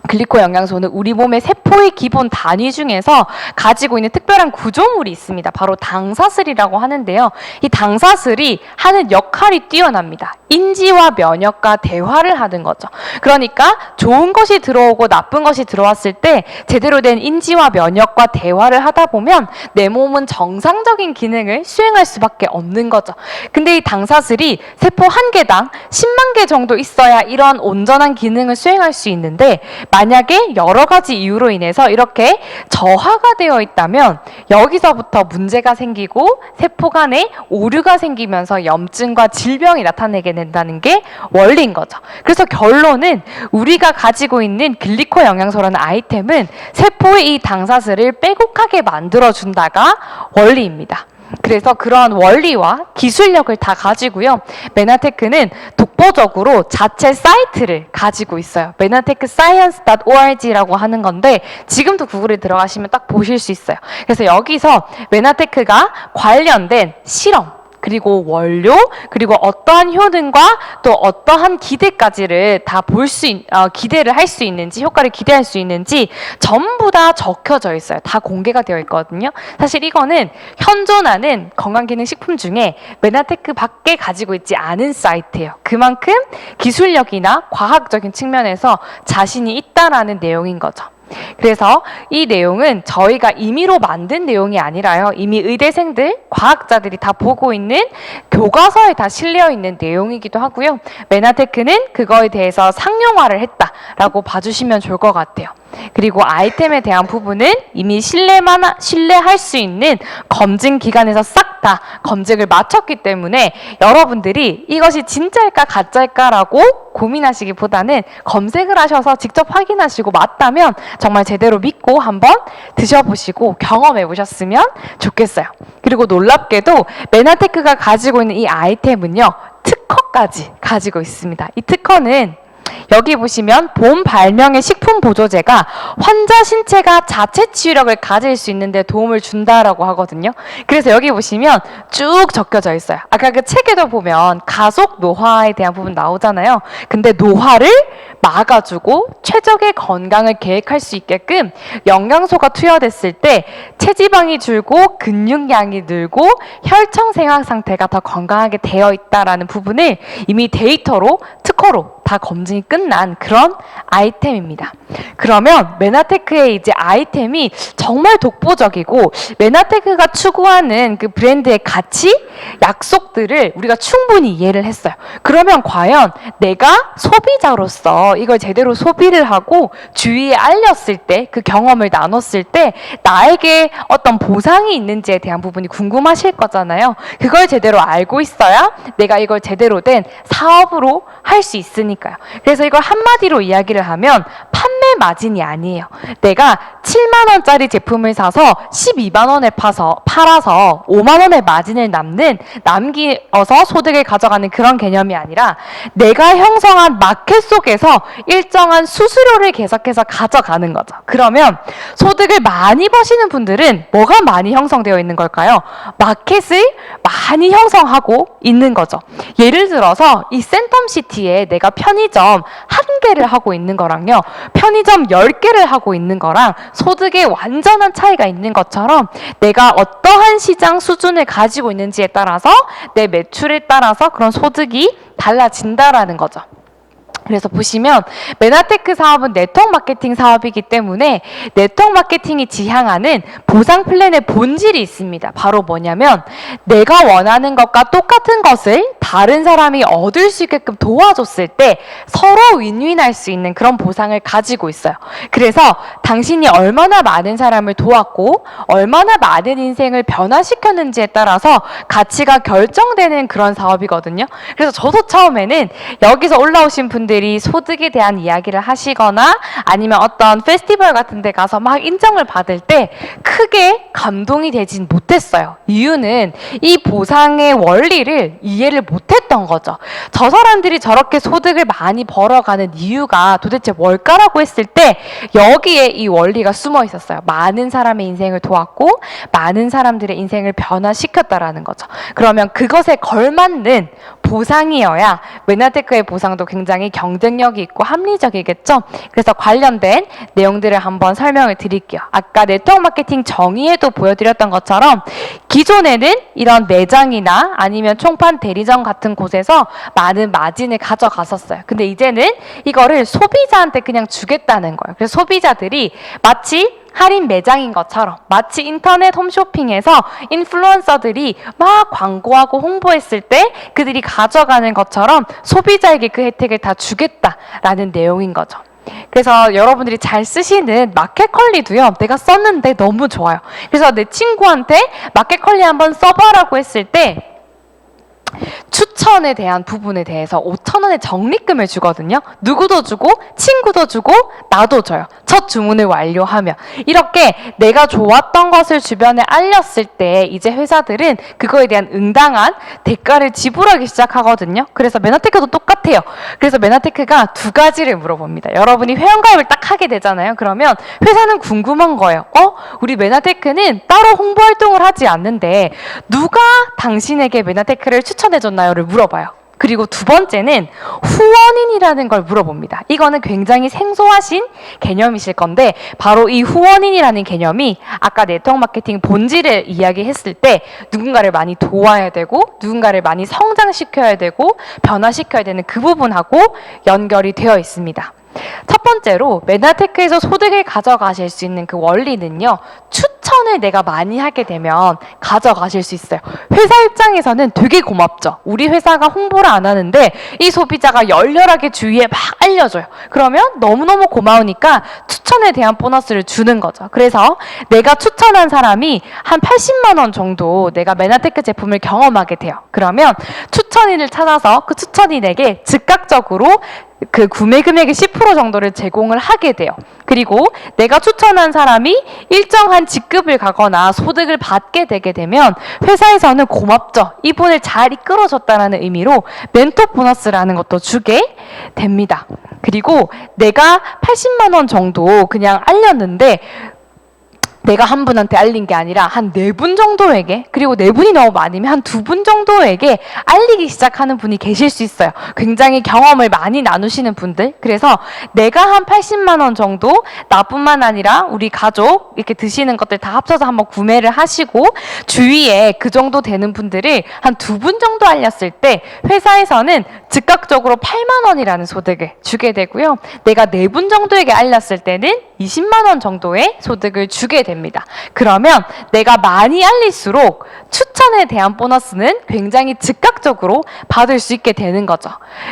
글리코 영양소는 우리 몸의 세포의 기본 단위 중에서 가지고 있는 특별한 구조물이 있습니다. 바로 당사슬이라고 하는데요. 이 당사슬이 하는 역할이 뛰어납니다. 인지와 면역과 대화를 하는 거죠. 그러니까 좋은 것이 들어오고 나쁜 것이 들어왔을 때 제대로 된 인지와 면역과 대화를 하다 보면 내 몸은 정상적인 기능을 수행할 수밖에 없는 거죠. 근데 이 당사슬이 세포 한 개당 10만 개 정도 있어야 이런 온전한 기능을 수행할 수 있는데 만약에 여러 가지 이유로 인해서 이렇게 저하가 되어 있다면 여기서부터 문제가 생기고 세포 간에 오류가 생기면서 염증과 질병이 나타나게 된다는 게 원리인 거죠. 그래서 결론은 우리가 가지고 있는 글리코 영양소라는 아이템은 세포의 이 당사슬을 빼곡하게 만들어준다가 원리입니다. 그래서 그러한 원리와 기술력을 다 가지고요. 메나테크는 독보적으로 자체 사이트를 가지고 있어요. menatechscience.org라고 하는 건데 지금도 구글에 들어가시면 딱 보실 수 있어요. 그래서 여기서 메나테크가 관련된 실험 그리고 원료, 그리고 어떠한 효능과 또 어떠한 기대까지를 다 기대를 할 수 있는지, 효과를 기대할 수 있는지 전부 다 적혀져 있어요. 다 공개가 되어 있거든요. 사실 이거는 현존하는 건강기능식품 중에 메나테크 밖에 가지고 있지 않은 사이트예요. 그만큼 기술력이나 과학적인 측면에서 자신이 있다라는 내용인 거죠. 그래서 이 내용은 저희가 임의로 만든 내용이 아니라요. 이미 의대생들, 과학자들이 다 보고 있는 교과서에 다 실려 있는 내용이기도 하고요. 메나테크는 그거에 대해서 상용화를 했다라고 봐주시면 좋을 것 같아요. 그리고 아이템에 대한 부분은 이미 신뢰할 수 있는 검증 기관에서 싹 다 검증을 마쳤기 때문에 여러분들이 이것이 진짜일까 가짜일까라고 고민하시기보다는 검색을 하셔서 직접 확인하시고 맞다면 정말 제대로 믿고 한번 드셔보시고 경험해 보셨으면 좋겠어요. 그리고 놀랍게도 메나테크가 가지고 있는 이 아이템은요, 특허까지 가지고 있습니다. 이 특허는 여기 보시면 본 발명의 식품 보조제가 환자 신체가 자체 치유력을 가질 수 있는 데 도움을 준다라고 하거든요. 그래서 여기 보시면 쭉 적혀져 있어요. 아까 그 책에도 보면 가속 노화에 대한 부분 나오잖아요. 근데 노화를 막아주고 최적의 건강을 계획할 수 있게끔 영양소가 투여됐을 때 체지방이 줄고 근육량이 늘고 혈청 생활 상태가 더 건강하게 되어 있다라는 부분을 이미 데이터로 특허로 다 검증이 끝난 그런 아이템입니다. 그러면 메나테크의 이제 아이템이 정말 독보적이고 메나테크가 추구하는 그 브랜드의 가치, 약속들을 우리가 충분히 이해를 했어요. 그러면 과연 내가 소비자로서 이걸 제대로 소비를 하고 주위에 알렸을 때 그 경험을 나눴을 때 나에게 어떤 보상이 있는지에 대한 부분이 궁금하실 거잖아요. 그걸 제대로 알고 있어야 내가 이걸 제대로 된 사업으로 할 수 있으니까요. 그래서 이걸 한마디로 이야기를 하면 판매 마진이 아니에요. 내가 7만 원짜리 제품을 사서 12만 원에 팔아서 5만 원의 마진을 남기어서 소득을 가져가는 그런 개념이 아니라 내가 형성한 마켓 속에서 일정한 수수료를 계속해서 가져가는 거죠. 그러면 소득을 많이 버시는 분들은 뭐가 많이 형성되어 있는 걸까요? 마켓을 많이 형성하고 있는 거죠. 예를 들어서 이 센텀시티에 내가 편의점 한 개를 하고 있는 거랑요, 편의점 10개를 하고 있는 거랑 소득에 완전한 차이가 있는 것처럼 내가 어떠한 시장 수준을 가지고 있는지에 따라서 내 매출에 따라서 그런 소득이 달라진다라는 거죠. 그래서 보시면 메나테크 사업은 네트워크 마케팅 사업이기 때문에 네트워크 마케팅이 지향하는 보상 플랜의 본질이 있습니다. 바로 뭐냐면 내가 원하는 것과 똑같은 것을 다른 사람이 얻을 수 있게끔 도와줬을 때 서로 윈윈할 수 있는 그런 보상을 가지고 있어요. 그래서 당신이 얼마나 많은 사람을 도왔고 얼마나 많은 인생을 변화시켰는지에 따라서 가치가 결정되는 그런 사업이거든요. 그래서 저도 처음에는 여기서 올라오신 분들이 소득에 대한 이야기를 하시거나 아니면 어떤 페스티벌 같은 데 가서 막 인정을 받을 때 크게 감동이 되진 못했어요. 이유는 이 보상의 원리를 이해를 못했던 거죠. 저 사람들이 저렇게 소득을 많이 벌어가는 이유가 도대체 뭘까라고 했을 때 여기에 이 원리가 숨어 있었어요. 많은 사람의 인생을 도왔고 많은 사람들의 인생을 변화시켰다라는 거죠. 그러면 그것에 걸맞는 보상이어야 메나테크의 보상도 굉장히 경쟁력이 있고 합리적이겠죠. 그래서 관련된 내용들을 한번 설명을 드릴게요. 아까 네트워크 마케팅 정의에도 보여드렸던 것처럼 기존에는 이런 매장이나 아니면 총판 대리점 같은 곳에서 많은 마진을 가져갔었어요. 근데 이제는 이거를 소비자한테 그냥 주겠다는 거예요. 그래서 소비자들이 마치 할인 매장인 것처럼 마치 인터넷 홈쇼핑에서 인플루언서들이 막 광고하고 홍보했을 때 그들이 가져가는 것처럼 소비자에게 그 혜택을 다 주겠다라는 내용인 거죠. 그래서 여러분들이 잘 쓰시는 마켓컬리도요. 내가 썼는데 너무 좋아요. 그래서 내 친구한테 마켓컬리 한번 써봐라고 했을 때 추천에 대한 부분에 대해서 5,000원의 적립금을 주거든요. 누구도 주고 친구도 주고 나도 줘요. 첫 주문을 완료하면. 이렇게 내가 좋았던 것을 주변에 알렸을 때 이제 회사들은 그거에 대한 응당한 대가를 지불하기 시작하거든요. 그래서 메나테크도 똑같아요. 그래서 메나테크가 두 가지를 물어봅니다. 여러분이 회원가입을 딱 하게 되잖아요. 그러면 회사는 궁금한 거예요. 우리 메나테크는 따로 홍보 활동을 하지 않는데 누가 당신에게 메나테크를 추천해줬나요?를 물어봐요. 그리고 두 번째는 후원인이라는 걸 물어봅니다. 이거는 굉장히 생소하신 개념이실 건데 바로 이 후원인이라는 개념이 아까 네트워크 마케팅 본질을 이야기했을 때 누군가를 많이 도와야 되고 누군가를 많이 성장시켜야 되고 변화시켜야 되는 그 부분하고 연결이 되어 있습니다. 첫 번째로 메나테크에서 소득을 가져가실 수 있는 그 원리는요. 추천을 내가 많이 하게 되면 가져가실 수 있어요. 회사 입장에서는 되게 고맙죠. 우리 회사가 홍보를 안 하는데 이 소비자가 열렬하게 주위에 막 알려줘요. 그러면 너무너무 고마우니까 추천에 대한 보너스를 주는 거죠. 그래서 내가 추천한 사람이 한 80만 원 정도 내가 메나테크 제품을 경험하게 돼요. 그러면 추천인을 찾아서 그 추천인에게 즉각적으로 그 구매 금액의 10% 정도를 제공을 하게 돼요. 그리고 내가 추천한 사람이 일정한 직급을 가거나 소득을 받게 되게 되면 회사에서는 고맙죠. 이분을 잘 이끌어줬다는 의미로 멘토 보너스라는 것도 주게 됩니다. 그리고 내가 80만 원 정도 그냥 알렸는데 내가 한 분한테 알린 게 아니라 한 4분 정도에게, 그리고 4분이 너무 많으면 한 2분 정도에게 알리기 시작하는 분이 계실 수 있어요. 굉장히 경험을 많이 나누시는 분들. 그래서 내가 한 80만 원 정도 나뿐만 아니라 우리 가족 이렇게 드시는 것들 다 합쳐서 한번 구매를 하시고 주위에 그 정도 되는 분들을 한 2분 정도 알렸을 때 회사에서는 즉각적으로 8만 원이라는 소득을 주게 되고요. 내가 4분 정도에게 알렸을 때는 20만 원 정도의 소득을 주게 됩니다. 그러면 내가 많이 알릴수록 추천에 대한 보너스는 굉장히 즉각적으로 받을 수 있게 되는 거죠.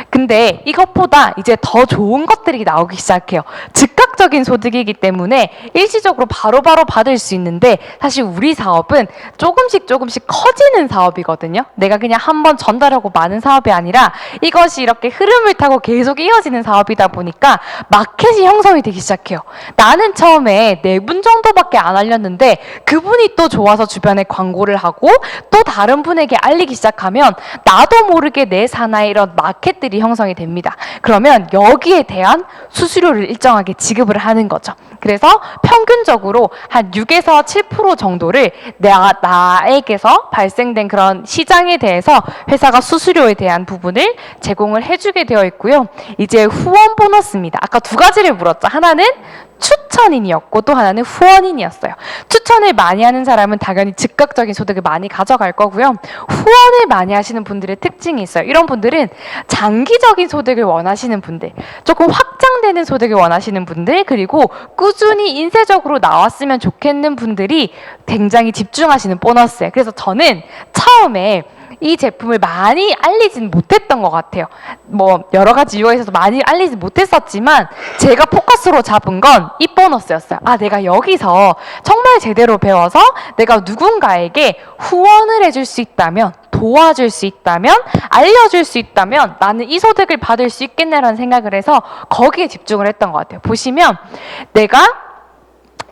근데 이것보다 이제 더 좋은 것들이 나오기 시작해요. 즉각적인 소득이기 때문에 일시적으로 바로바로 받을 수 있는데 사실 우리 사업은 조금씩 커지는 사업이거든요. 내가 그냥 한번 전달하고 마는 사업이 아니라 이것이 이렇게 흐름을 타고 계속 이어지는 사업이다 보니까 마켓이 형성이 되기 시작해요. 나는 처음에 4분 정도밖에 안 알렸는데 그분이 또 좋아서 주변에 광고를 하고 또 다른 분에게 알리기 시작하면 나도 모르게 내 산하에 이런 마켓들이 형성이 됩니다. 그러면 여기에 대한 수수료를 일정하게 지급을 하는 거죠. 그래서 평균적으로 한 6에서 7% 정도를 나에게서 발생된 그런 시장에 대해서 회사가 수수료에 대한 부분을 제공을 해주게 되어 있고요. 이제 후원 보너스입니다. 아까 두 가지를 물었죠. 하나는 추천인이었고 또 하나는 후원인이었어요. 추천을 많이 하는 사람은 당연히 즉각적인 소득을 많이 가져갈 거고요. 후원을 많이 하시는 분들의 특징이 있어요. 이런 분들은 장기적인 소득을 원하시는 분들, 조금 확장되는 소득을 원하시는 분들, 그리고 꾸준히 인쇄적으로 나왔으면 좋겠는 분들이 굉장히 집중하시는 보너스예요. 그래서 저는 처음에 이 제품을 많이 알리진 못했던 것 같아요. 뭐 여러 가지 이유가 있어서 많이 알리진 못했었지만 제가 포커스로 잡은 건 이 보너스였어요. 아, 내가 여기서 정말 제대로 배워서 내가 누군가에게 후원을 해줄 수 있다면, 도와줄 수 있다면, 알려줄 수 있다면 나는 이 소득을 받을 수 있겠네라는 생각을 해서 거기에 집중을 했던 것 같아요. 보시면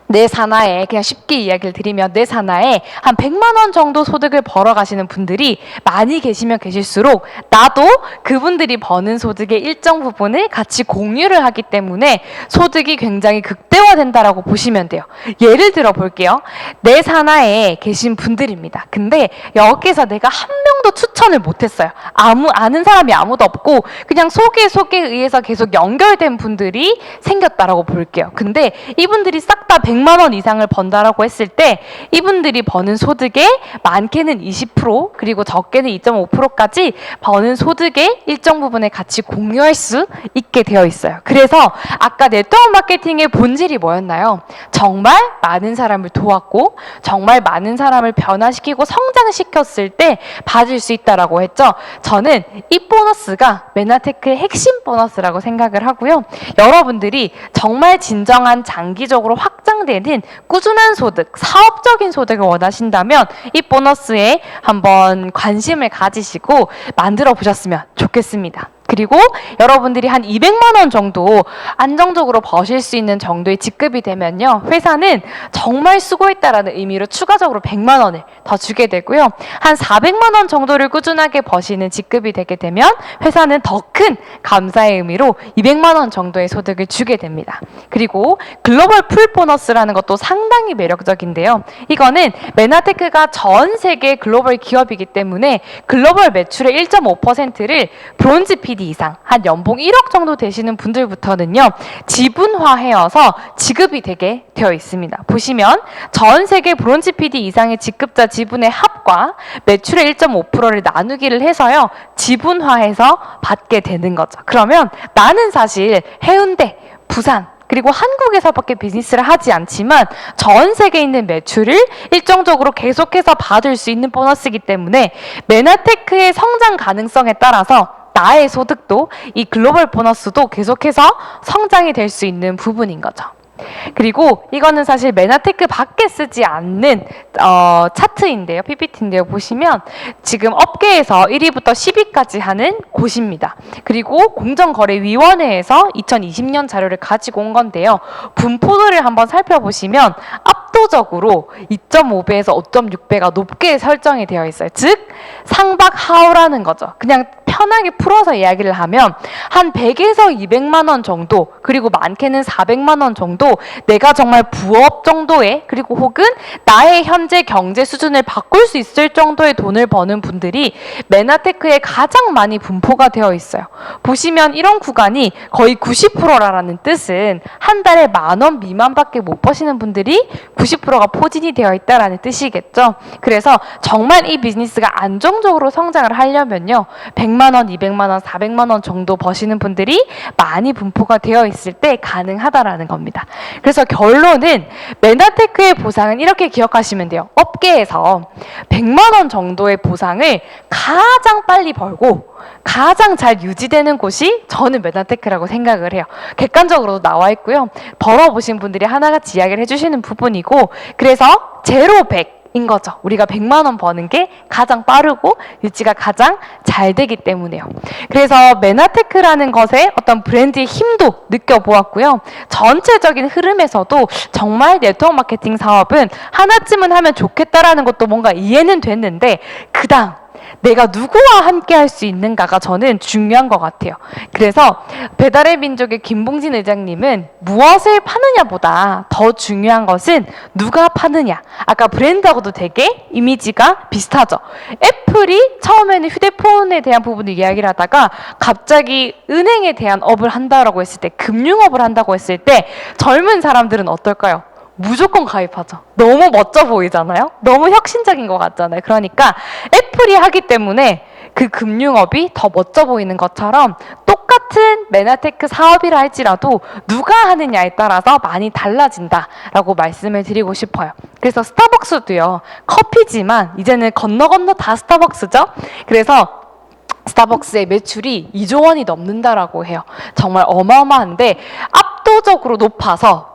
내 산하에, 그냥 쉽게 이야기를 드리면 내 산하에 한 100만 원 정도 소득을 벌어 가시는 분들이 많이 계시면 계실수록 나도 그분들이 버는 소득의 일정 부분을 같이 공유를 하기 때문에 소득이 굉장히 극대화된다라고 보시면 돼요. 예를 들어 볼게요. 내 산하에 계신 분들입니다. 근데 여기서 내가 한 명도 추천을 못했어요. 아는 사람이 아무도 없고 그냥 소개에 의해서 계속 연결된 분들이 생겼다라고 볼게요. 근데 이분들이 싹 다 100만 원 이상을 번다라고 했을 때 이분들이 버는 소득의 많게는 20% 그리고 적게는 2.5%까지 버는 소득의 일정 부분을 같이 공유할 수 있게 되어 있어요. 그래서 아까 네트워크 마케팅의 본질이 뭐였나요? 정말 많은 사람을 도왔고 정말 많은 사람을 변화시키고 성장시켰을 때 받을 수 있다라고 했죠. 저는 이 보너스가 메나테크의 핵심 보너스라고 생각을 하고요. 여러분들이 정말 진정한 장기적으로 확장되는 꾸준한 소득, 사업적인 소득을 원하신다면 이 보너스에 한번 관심을 가지시고 만들어 보셨으면 좋겠습니다. 그리고 여러분들이 한 200만 원 정도 안정적으로 버실 수 있는 정도의 직급이 되면요. 회사는 정말 수고했다라는 의미로 추가적으로 100만 원을 더 주게 되고요. 한 400만 원 정도를 꾸준하게 버시는 직급이 되게 되면 회사는 더 큰 감사의 의미로 200만 원 정도의 소득을 주게 됩니다. 그리고 글로벌 풀 보너스라는 것도 상당히 매력적인데요. 이거는 메나테크가 전 세계 글로벌 기업이기 때문에 글로벌 매출의 1.5%를 브론즈 PD 이상, 한 연봉 1억 정도 되시는 분들부터는요, 지분화해서 지급이 되게 되어 있습니다. 보시면 전 세계 브론즈 PD 이상의 직급자 지분의 합과 매출의 1.5%를 나누기를 해서요, 지분화해서 받게 되는 거죠. 그러면 나는 사실 해운대, 부산, 그리고 한국에서밖에 비즈니스를 하지 않지만 전 세계에 있는 매출을 일정적으로 계속해서 받을 수 있는 보너스이기 때문에 메나테크의 성장 가능성에 따라서 나의 소득도 이 글로벌 보너스도 계속해서 성장이 될 수 있는 부분인 거죠. 그리고 이거는 사실 메나테크 밖에 쓰지 않는 차트인데요. PPT인데요. 보시면 지금 업계에서 1위부터 10위까지 하는 곳입니다. 그리고 공정거래위원회에서 2020년 자료를 가지고 온 건데요. 분포도를 한번 살펴보시면 압도적으로 2.5배에서 5.6배가 높게 설정이 되어 있어요. 즉 상박하오라는 거죠. 그냥 편하게 풀어서 이야기를 하면 한 100에서 200만 원 정도, 그리고 많게는 400만 원 정도 내가 정말 부업 정도의, 그리고 혹은 나의 현재 경제 수준을 바꿀 수 있을 정도의 돈을 버는 분들이 메나테크에 가장 많이 분포가 되어 있어요. 보시면 이런 구간이 거의 90%라는 뜻은 한 달에 10,000원 미만밖에 못 버시는 분들이 90%가 포진이 되어 있다라는 뜻이겠죠. 그래서 정말 이 비즈니스가 안정적으로 성장을 하려면요, 100만 원, 200만 원, 400만 원 정도 버시는 분들이 많이 분포가 되어 있을 때 가능하다라는 겁니다. 그래서 결론은 메나테크의 보상은 이렇게 기억하시면 돼요. 업계에서 100만 원 정도의 보상을 가장 빨리 벌고 가장 잘 유지되는 곳이 저는 메나테크라고 생각을 해요. 객관적으로도 나와 있고요. 벌어보신 분들이 하나같이 이야기를 해주시는 부분이고, 그래서 제로 100 인 거죠. 우리가 100만 원 버는 게 가장 빠르고 유지가 가장 잘 되기 때문에요. 그래서 메나테크라는 것에 어떤 브랜드의 힘도 느껴보았고요. 전체적인 흐름에서도 정말 네트워크 마케팅 사업은 하나쯤은 하면 좋겠다라는 것도 뭔가 이해는 됐는데, 그다음 내가 누구와 함께 할 수 있는가가 저는 중요한 것 같아요. 그래서 배달의 민족의 김봉진 의장님은 무엇을 파느냐보다 더 중요한 것은 누가 파느냐. 아까 브랜드하고도 되게 이미지가 비슷하죠. 애플이 처음에는 휴대폰에 대한 부분을 이야기를 하다가 갑자기 은행에 대한 업을 한다라고 했을 때, 금융업을 한다고 했을 때 젊은 사람들은 어떨까요? 무조건 가입하죠. 너무 멋져 보이잖아요. 너무 혁신적인 것 같잖아요. 그러니까 애플이 하기 때문에 그 금융업이 더 멋져 보이는 것처럼 똑같은 메나테크 사업이라 할지라도 누가 하느냐에 따라서 많이 달라진다라고 말씀을 드리고 싶어요. 그래서 스타벅스도요. 커피지만 이제는 건너 다 스타벅스죠. 그래서 스타벅스의 매출이 2조 원이 넘는다라고 해요. 정말 어마어마한데 압도적으로 높아서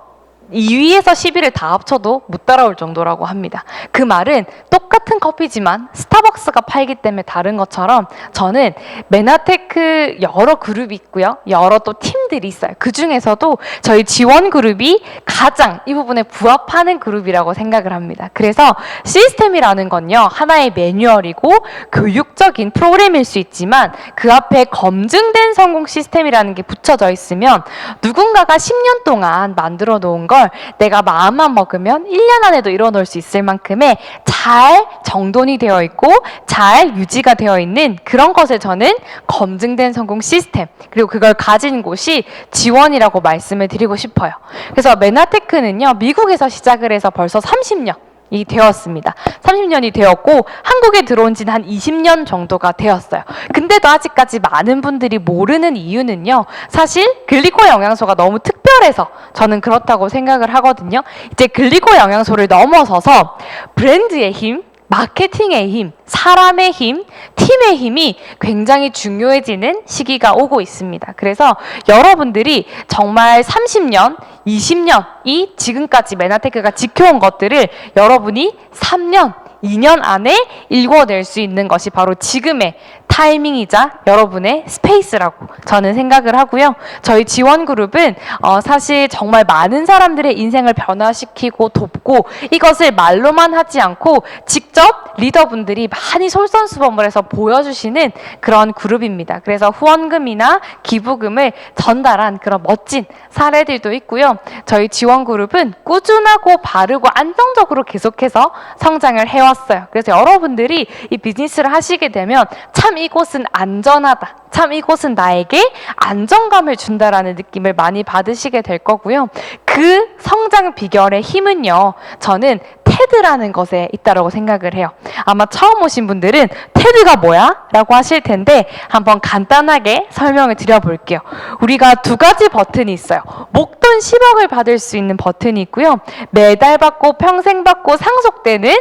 2위에서 10위를 다 합쳐도 못 따라올 정도라고 합니다. 그 말은 똑같은 커피지만 스타벅스가 팔기 때문에 다른 것처럼 저는 메나테크 여러 그룹이 있고요. 여러 또 팀들이 있어요. 그 중에서도 저희 지원 그룹이 가장 이 부분에 부합하는 그룹이라고 생각을 합니다. 그래서 시스템이라는 건요. 하나의 매뉴얼이고 교육적인 프로그램일 수 있지만 그 앞에 검증된 성공 시스템이라는 게 붙여져 있으면 누군가가 10년 동안 만들어 놓은 걸 내가 마음만 먹으면 1년 안에도 이뤄놓을 수 있을 만큼의 잘 정돈이 되어 있고 잘 유지가 되어 있는 그런 것을 저는 검증된 성공 시스템, 그리고 그걸 가진 곳이 지원이라고 말씀을 드리고 싶어요. 그래서 메나테크는요, 미국에서 시작을 해서 벌써 30년 이 되었습니다. 30년이 되었고 한국에 들어온 지는 한 20년 정도가 되었어요. 근데도 아직까지 많은 분들이 모르는 이유는요. 사실 글리코 영양소가 너무 특별해서 저는 그렇다고 생각을 하거든요. 이제 글리코 영양소를 넘어서서 브랜드의 힘, 마케팅의 힘, 사람의 힘, 팀의 힘이 굉장히 중요해지는 시기가 오고 있습니다. 그래서 여러분들이 정말 30년, 20년이 지금까지 메나테크가 지켜온 것들을 여러분이 3년, 2년 안에 읽어낼 수 있는 것이 바로 지금의 타이밍이자 여러분의 스페이스라고 저는 생각을 하고요. 저희 지원그룹은 사실 정말 많은 사람들의 인생을 변화시키고 돕고 이것을 말로만 하지 않고 직접 리더분들이 많이 솔선수범을 해서 보여주시는 그런 그룹입니다. 그래서 후원금이나 기부금을 전달한 그런 멋진 사례들도 있고요. 저희 지원그룹은 꾸준하고 바르고 안정적으로 계속해서 성장을 해왔어요. 그래서 여러분들이 이 비즈니스를 하시게 되면 참 이곳은 안전하다. 참 이곳은 나에게 안정감을 준다라는 느낌을 많이 받으시게 될 거고요. 그 성장 비결의 힘은요. 저는 테드라는 것에 있다고 생각을 해요. 아마 처음 오신 분들은 테드가 뭐야? 라고 하실 텐데 한번 간단하게 설명을 드려볼게요. 우리가 두 가지 버튼이 있어요. 목돈 10억을 받을 수 있는 버튼이 있고요. 매달 받고 평생 받고 상속되는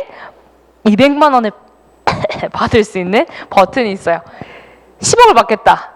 200만 원을 받을 수 있는 버튼이 있어요. 10억을 받겠다.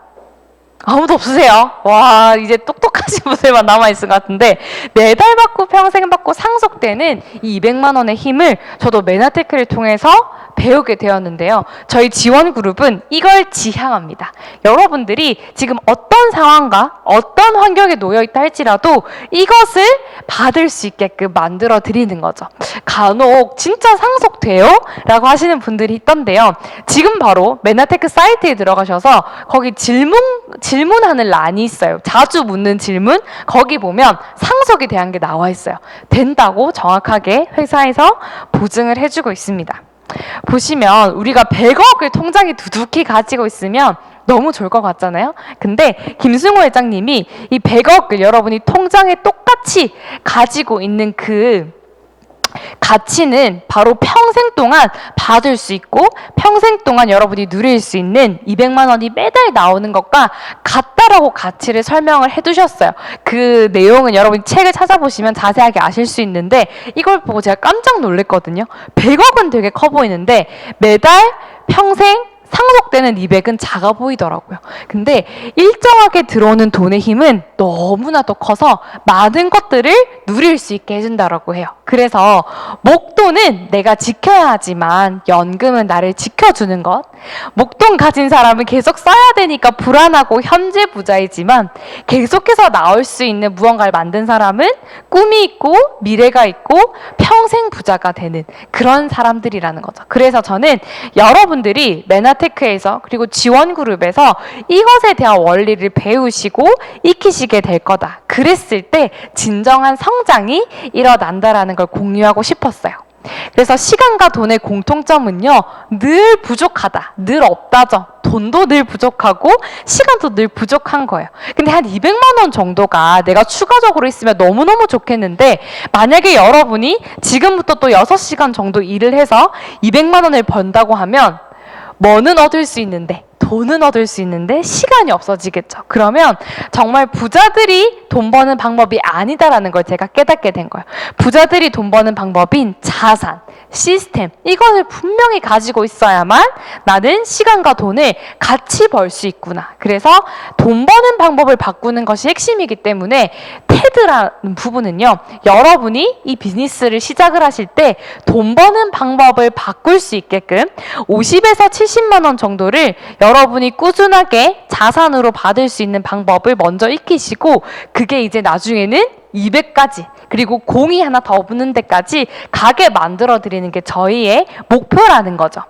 아무도 없으세요? 와, 이제 똑똑하신 분들만 남아있을 것 같은데 매달 받고 평생 받고 상속되는 이 200만 원의 힘을 저도 메나테크를 통해서 배우게 되었는데요. 저희 지원 그룹은 이걸 지향합니다. 여러분들이 지금 어떤 상황과 어떤 환경에 놓여 있다 할지라도 이것을 받을 수 있게끔 만들어 드리는 거죠. 간혹 진짜 상속돼요? 라고 하시는 분들이 있던데요. 지금 바로 메나테크 사이트에 들어가셔서 거기 질문하는 란이 있어요. 자주 묻는 질문. 거기 보면 상속에 대한 게 나와 있어요. 된다고 정확하게 회사에서 보증을 해주고 있습니다. 보시면 우리가 100억을 통장에 두둑히 가지고 있으면 너무 좋을 것 같잖아요. 근데 김승호 회장님이 이 100억을 여러분이 통장에 똑같이 가지고 있는 그 가치는 바로 평생 동안 받을 수 있고 평생 동안 여러분이 누릴 수 있는 200만 원이 매달 나오는 것과 같다라고 가치를 설명을 해두셨어요. 그 내용은 여러분이 책을 찾아보시면 자세하게 아실 수 있는데 이걸 보고 제가 깜짝 놀랐거든요. 100억은 되게 커 보이는데 매달 평생 상속되는 이백은 작아 보이더라고요. 근데 일정하게 들어오는 돈의 힘은 너무나도 커서 많은 것들을 누릴 수 있게 해준다라고 해요. 그래서 목돈은 내가 지켜야 하지만 연금은 나를 지켜주는 것. 목돈 가진 사람은 계속 써야 되니까 불안하고 현재 부자이지만 계속해서 나올 수 있는 무언가를 만든 사람은 꿈이 있고 미래가 있고 평생 부자가 되는 그런 사람들이라는 거죠. 그래서 저는 여러분들이 메나테크에서 그리고 지원그룹에서 이것에 대한 원리를 배우시고 익히시게 될 거다. 그랬을 때 진정한 성장이 일어난다라는 걸 공유하고 싶었어요. 그래서 시간과 돈의 공통점은요, 늘 부족하다, 늘 없다죠. 돈도 늘 부족하고 시간도 늘 부족한 거예요. 근데 한 200만 원 정도가 내가 추가적으로 있으면 너무너무 좋겠는데, 만약에 여러분이 지금부터 또 6시간 정도 일을 해서 200만 원을 번다고 하면 뭐는 얻을 수 있는데, 돈은 얻을 수 있는데 시간이 없어지겠죠. 그러면 정말 부자들이 돈 버는 방법이 아니다라는 걸 제가 깨닫게 된 거예요. 부자들이 돈 버는 방법인 자산, 시스템, 이것을 분명히 가지고 있어야만 나는 시간과 돈을 같이 벌 수 있구나. 그래서 돈 버는 방법을 바꾸는 것이 핵심이기 때문에 테드라는 부분은요, 여러분이 이 비즈니스를 시작을 하실 때 돈 버는 방법을 바꿀 수 있게끔 50에서 70만 원 정도를 여러분이 꾸준하게 자산으로 받을 수 있는 방법을 먼저 익히시고, 그게 이제 나중에는 200까지 그리고 공이 하나 더 붙는 데까지 가게 만들어 드리는 게 저희의 목표라는 거죠.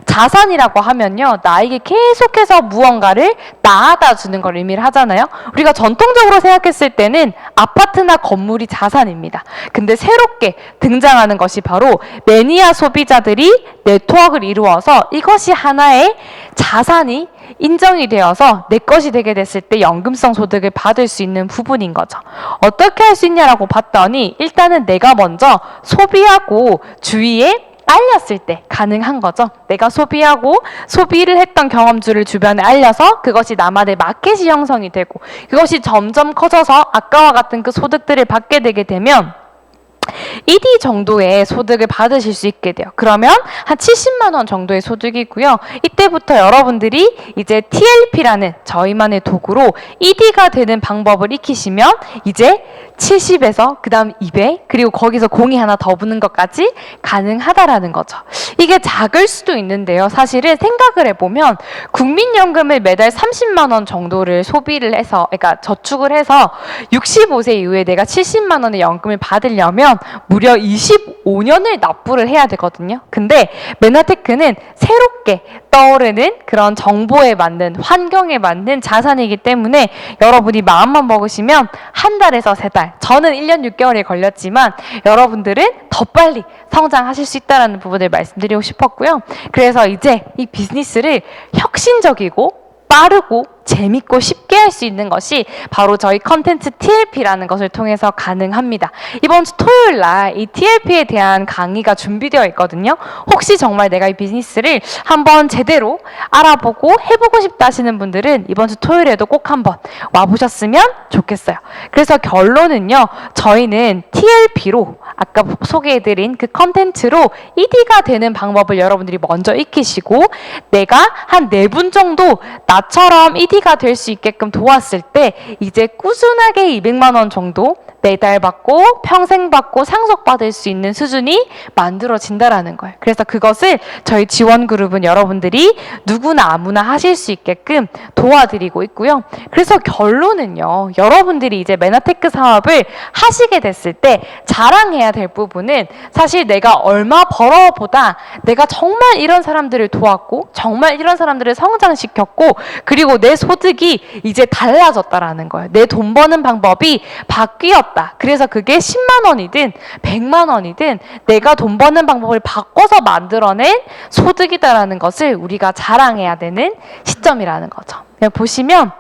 자산이라고 하면요, 나에게 계속해서 무언가를 낳아다 주는 걸 의미를 하잖아요. 우리가 전통적으로 생각했을 때는 아파트나 건물이 자산입니다. 근데 새롭게 등장하는 것이 바로 매니아 소비자들이 네트워크를 이루어서 이것이 하나의 자산이 인정이 되어서 내 것이 되게 됐을 때 연금성 소득을 받을 수 있는 부분인 거죠. 어떻게 할 수 있냐라고 봤더니 일단은 내가 먼저 소비하고 주위에 알렸을 때 가능한 거죠. 내가 소비하고 소비를 했던 경험주를 주변에 알려서 그것이 나만의 마켓이 형성이 되고, 그것이 점점 커져서 아까와 같은 그 소득들을 받게 되게 되면 1위 정도의 소득을 받으실 수 있게 돼요. 그러면 한 70만 원 정도의 소득이고요. 이때부터 여러분들이 이제 TLP라는 저희만의 도구로 1위가 되는 방법을 익히시면 이제 70에서 그 다음 200 그리고 거기서 공이 하나 더 붙는 것까지 가능하다라는 거죠. 이게 작을 수도 있는데요. 사실은 생각을 해보면 국민연금을 매달 30만 원 정도를 소비를 해서, 그러니까 저축을 해서 65세 이후에 내가 70만 원의 연금을 받으려면 무려 25년을 납부를 해야 되거든요. 근데 메나테크는 새롭게 떠오르는 그런 정보에 맞는, 환경에 맞는 자산이기 때문에 여러분이 마음만 먹으시면 한 달에서 3달, 저는 1년 6개월이 걸렸지만 여러분들은 더 빨리 성장하실 수 있다는 부분을 말씀드리고 싶었고요. 그래서 이제 이 비즈니스를 혁신적이고 빠르고 재밌고 쉽게 할 수 있는 것이 바로 저희 컨텐츠 TLP라는 것을 통해서 가능합니다. 이번 주 토요일 날 이 TLP에 대한 강의가 준비되어 있거든요. 혹시 정말 내가 이 비즈니스를 한번 제대로 알아보고 해보고 싶다 하시는 분들은 이번 주 토요일에도 꼭 한번 와보셨으면 좋겠어요. 그래서 결론은요, 저희는 TLP로 아까 소개해드린 그 컨텐츠로 1위가 되는 방법을 여러분들이 먼저 익히시고, 내가 한 4분 정도 나처럼 1위가 될 수 있게끔 도왔을 때 이제 꾸준하게 200만 원 정도 매달 받고 평생 받고 상속받을 수 있는 수준이 만들어진다라는 거예요. 그래서 그것을 저희 지원그룹은 여러분들이 누구나 아무나 하실 수 있게끔 도와드리고 있고요. 그래서 결론은요, 여러분들이 이제 메나테크 사업을 하시게 됐을 때 자랑해야 될 부분은 사실 내가 얼마 벌어보다 내가 정말 이런 사람들을 도왔고 정말 이런 사람들을 성장시켰고 그리고 내 소득이 이제 달라졌다라는 거예요. 내 돈 버는 방법이 바뀌었다. 그래서 그게 10만 원이든 100만 원이든 내가 돈 버는 방법을 바꿔서 만들어낸 소득이다라는 것을 우리가 자랑해야 되는 시점이라는 거죠. 보시면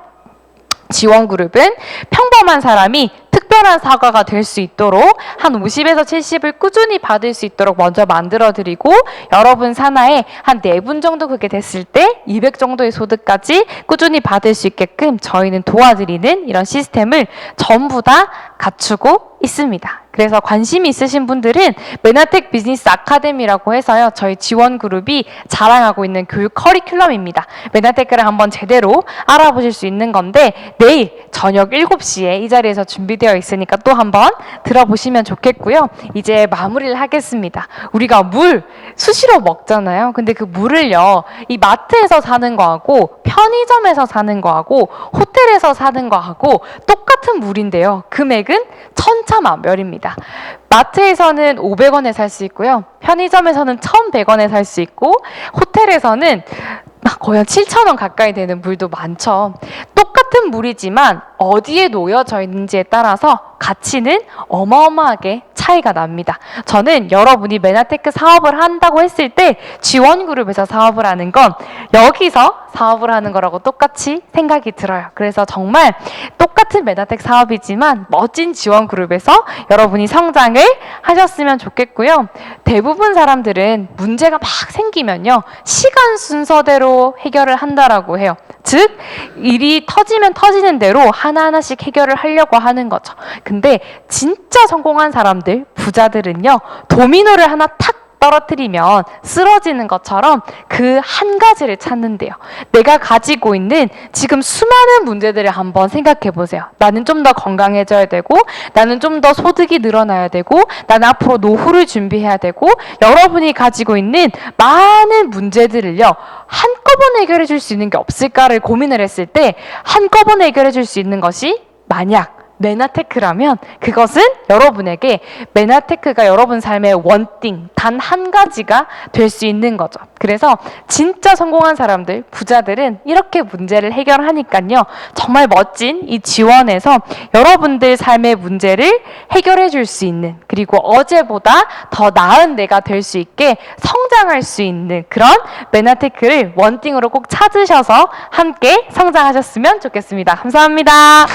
지원그룹은 평범한 사람이 특별한 사과가 될 수 있도록 한 50에서 70을 꾸준히 받을 수 있도록 먼저 만들어드리고, 여러분 산하에 한 4분 정도 그게 됐을 때 200 정도의 소득까지 꾸준히 받을 수 있게끔 저희는 도와드리는 이런 시스템을 전부 다 갖추고 있습니다. 그래서 관심이 있으신 분들은 메나텍 비즈니스 아카데미라고 해서요. 저희 지원 그룹이 자랑하고 있는 교육 커리큘럼입니다. 메나테크를 한번 제대로 알아보실 수 있는 건데 내일 저녁 7시에 이 자리에서 준비되어 있으니까 또 한번 들어보시면 좋겠고요. 이제 마무리를 하겠습니다. 우리가 물 수시로 먹잖아요. 근데 그 물을요. 이 마트에서 사는 거하고 편의점에서 사는 거하고 호텔에서 사는 거하고 똑같은 물인데요. 금액은 천차만별입니다. 마트에서는 500원에 살 수 있고요. 편의점에서는 1,100원에 살 수 있고 호텔에서는 거의 한 7,000원 가까이 되는 물도 많죠. 똑같은 물이지만 어디에 놓여져 있는지에 따라서 가치는 어마어마하게 차이가 납니다. 저는 여러분이 메나테크 사업을 한다고 했을 때 지원그룹에서 사업을 하는 건 여기서 사업을 하는 거라고 똑같이 생각이 들어요. 그래서 정말 똑같은 메나텍 사업이지만 멋진 지원그룹에서 여러분이 성장을 하셨으면 좋겠고요. 대부분 사람들은 문제가 막 생기면요. 시간 순서대로 해결을 한다라고 해요. 즉 일이 터지면 터지는 대로 하나하나씩 해결을 하려고 하는 거죠. 근데 진짜 성공한 사람들, 부자들은요. 도미노를 하나 탁 떨어뜨리면 쓰러지는 것처럼 그 한 가지를 찾는데요. 내가 가지고 있는 지금 수많은 문제들을 한번 생각해 보세요. 나는 좀 더 건강해져야 되고 나는 좀 더 소득이 늘어나야 되고 나는 앞으로 노후를 준비해야 되고 여러분이 가지고 있는 많은 문제들을요. 한꺼번에 해결해 줄 수 있는 게 없을까를 고민을 했을 때 한꺼번에 해결해 줄 수 있는 것이 만약 메나테크라면 그것은 여러분에게 메나테크가 여러분 삶의 원띵 단 한 가지가 될 수 있는 거죠. 그래서 진짜 성공한 사람들, 부자들은 이렇게 문제를 해결하니까요. 정말 멋진 이 지원에서 여러분들 삶의 문제를 해결해 줄 수 있는 그리고 어제보다 더 나은 내가 될 수 있게 성장할 수 있는 그런 메나테크를 원띵으로 꼭 찾으셔서 함께 성장하셨으면 좋겠습니다. 감사합니다.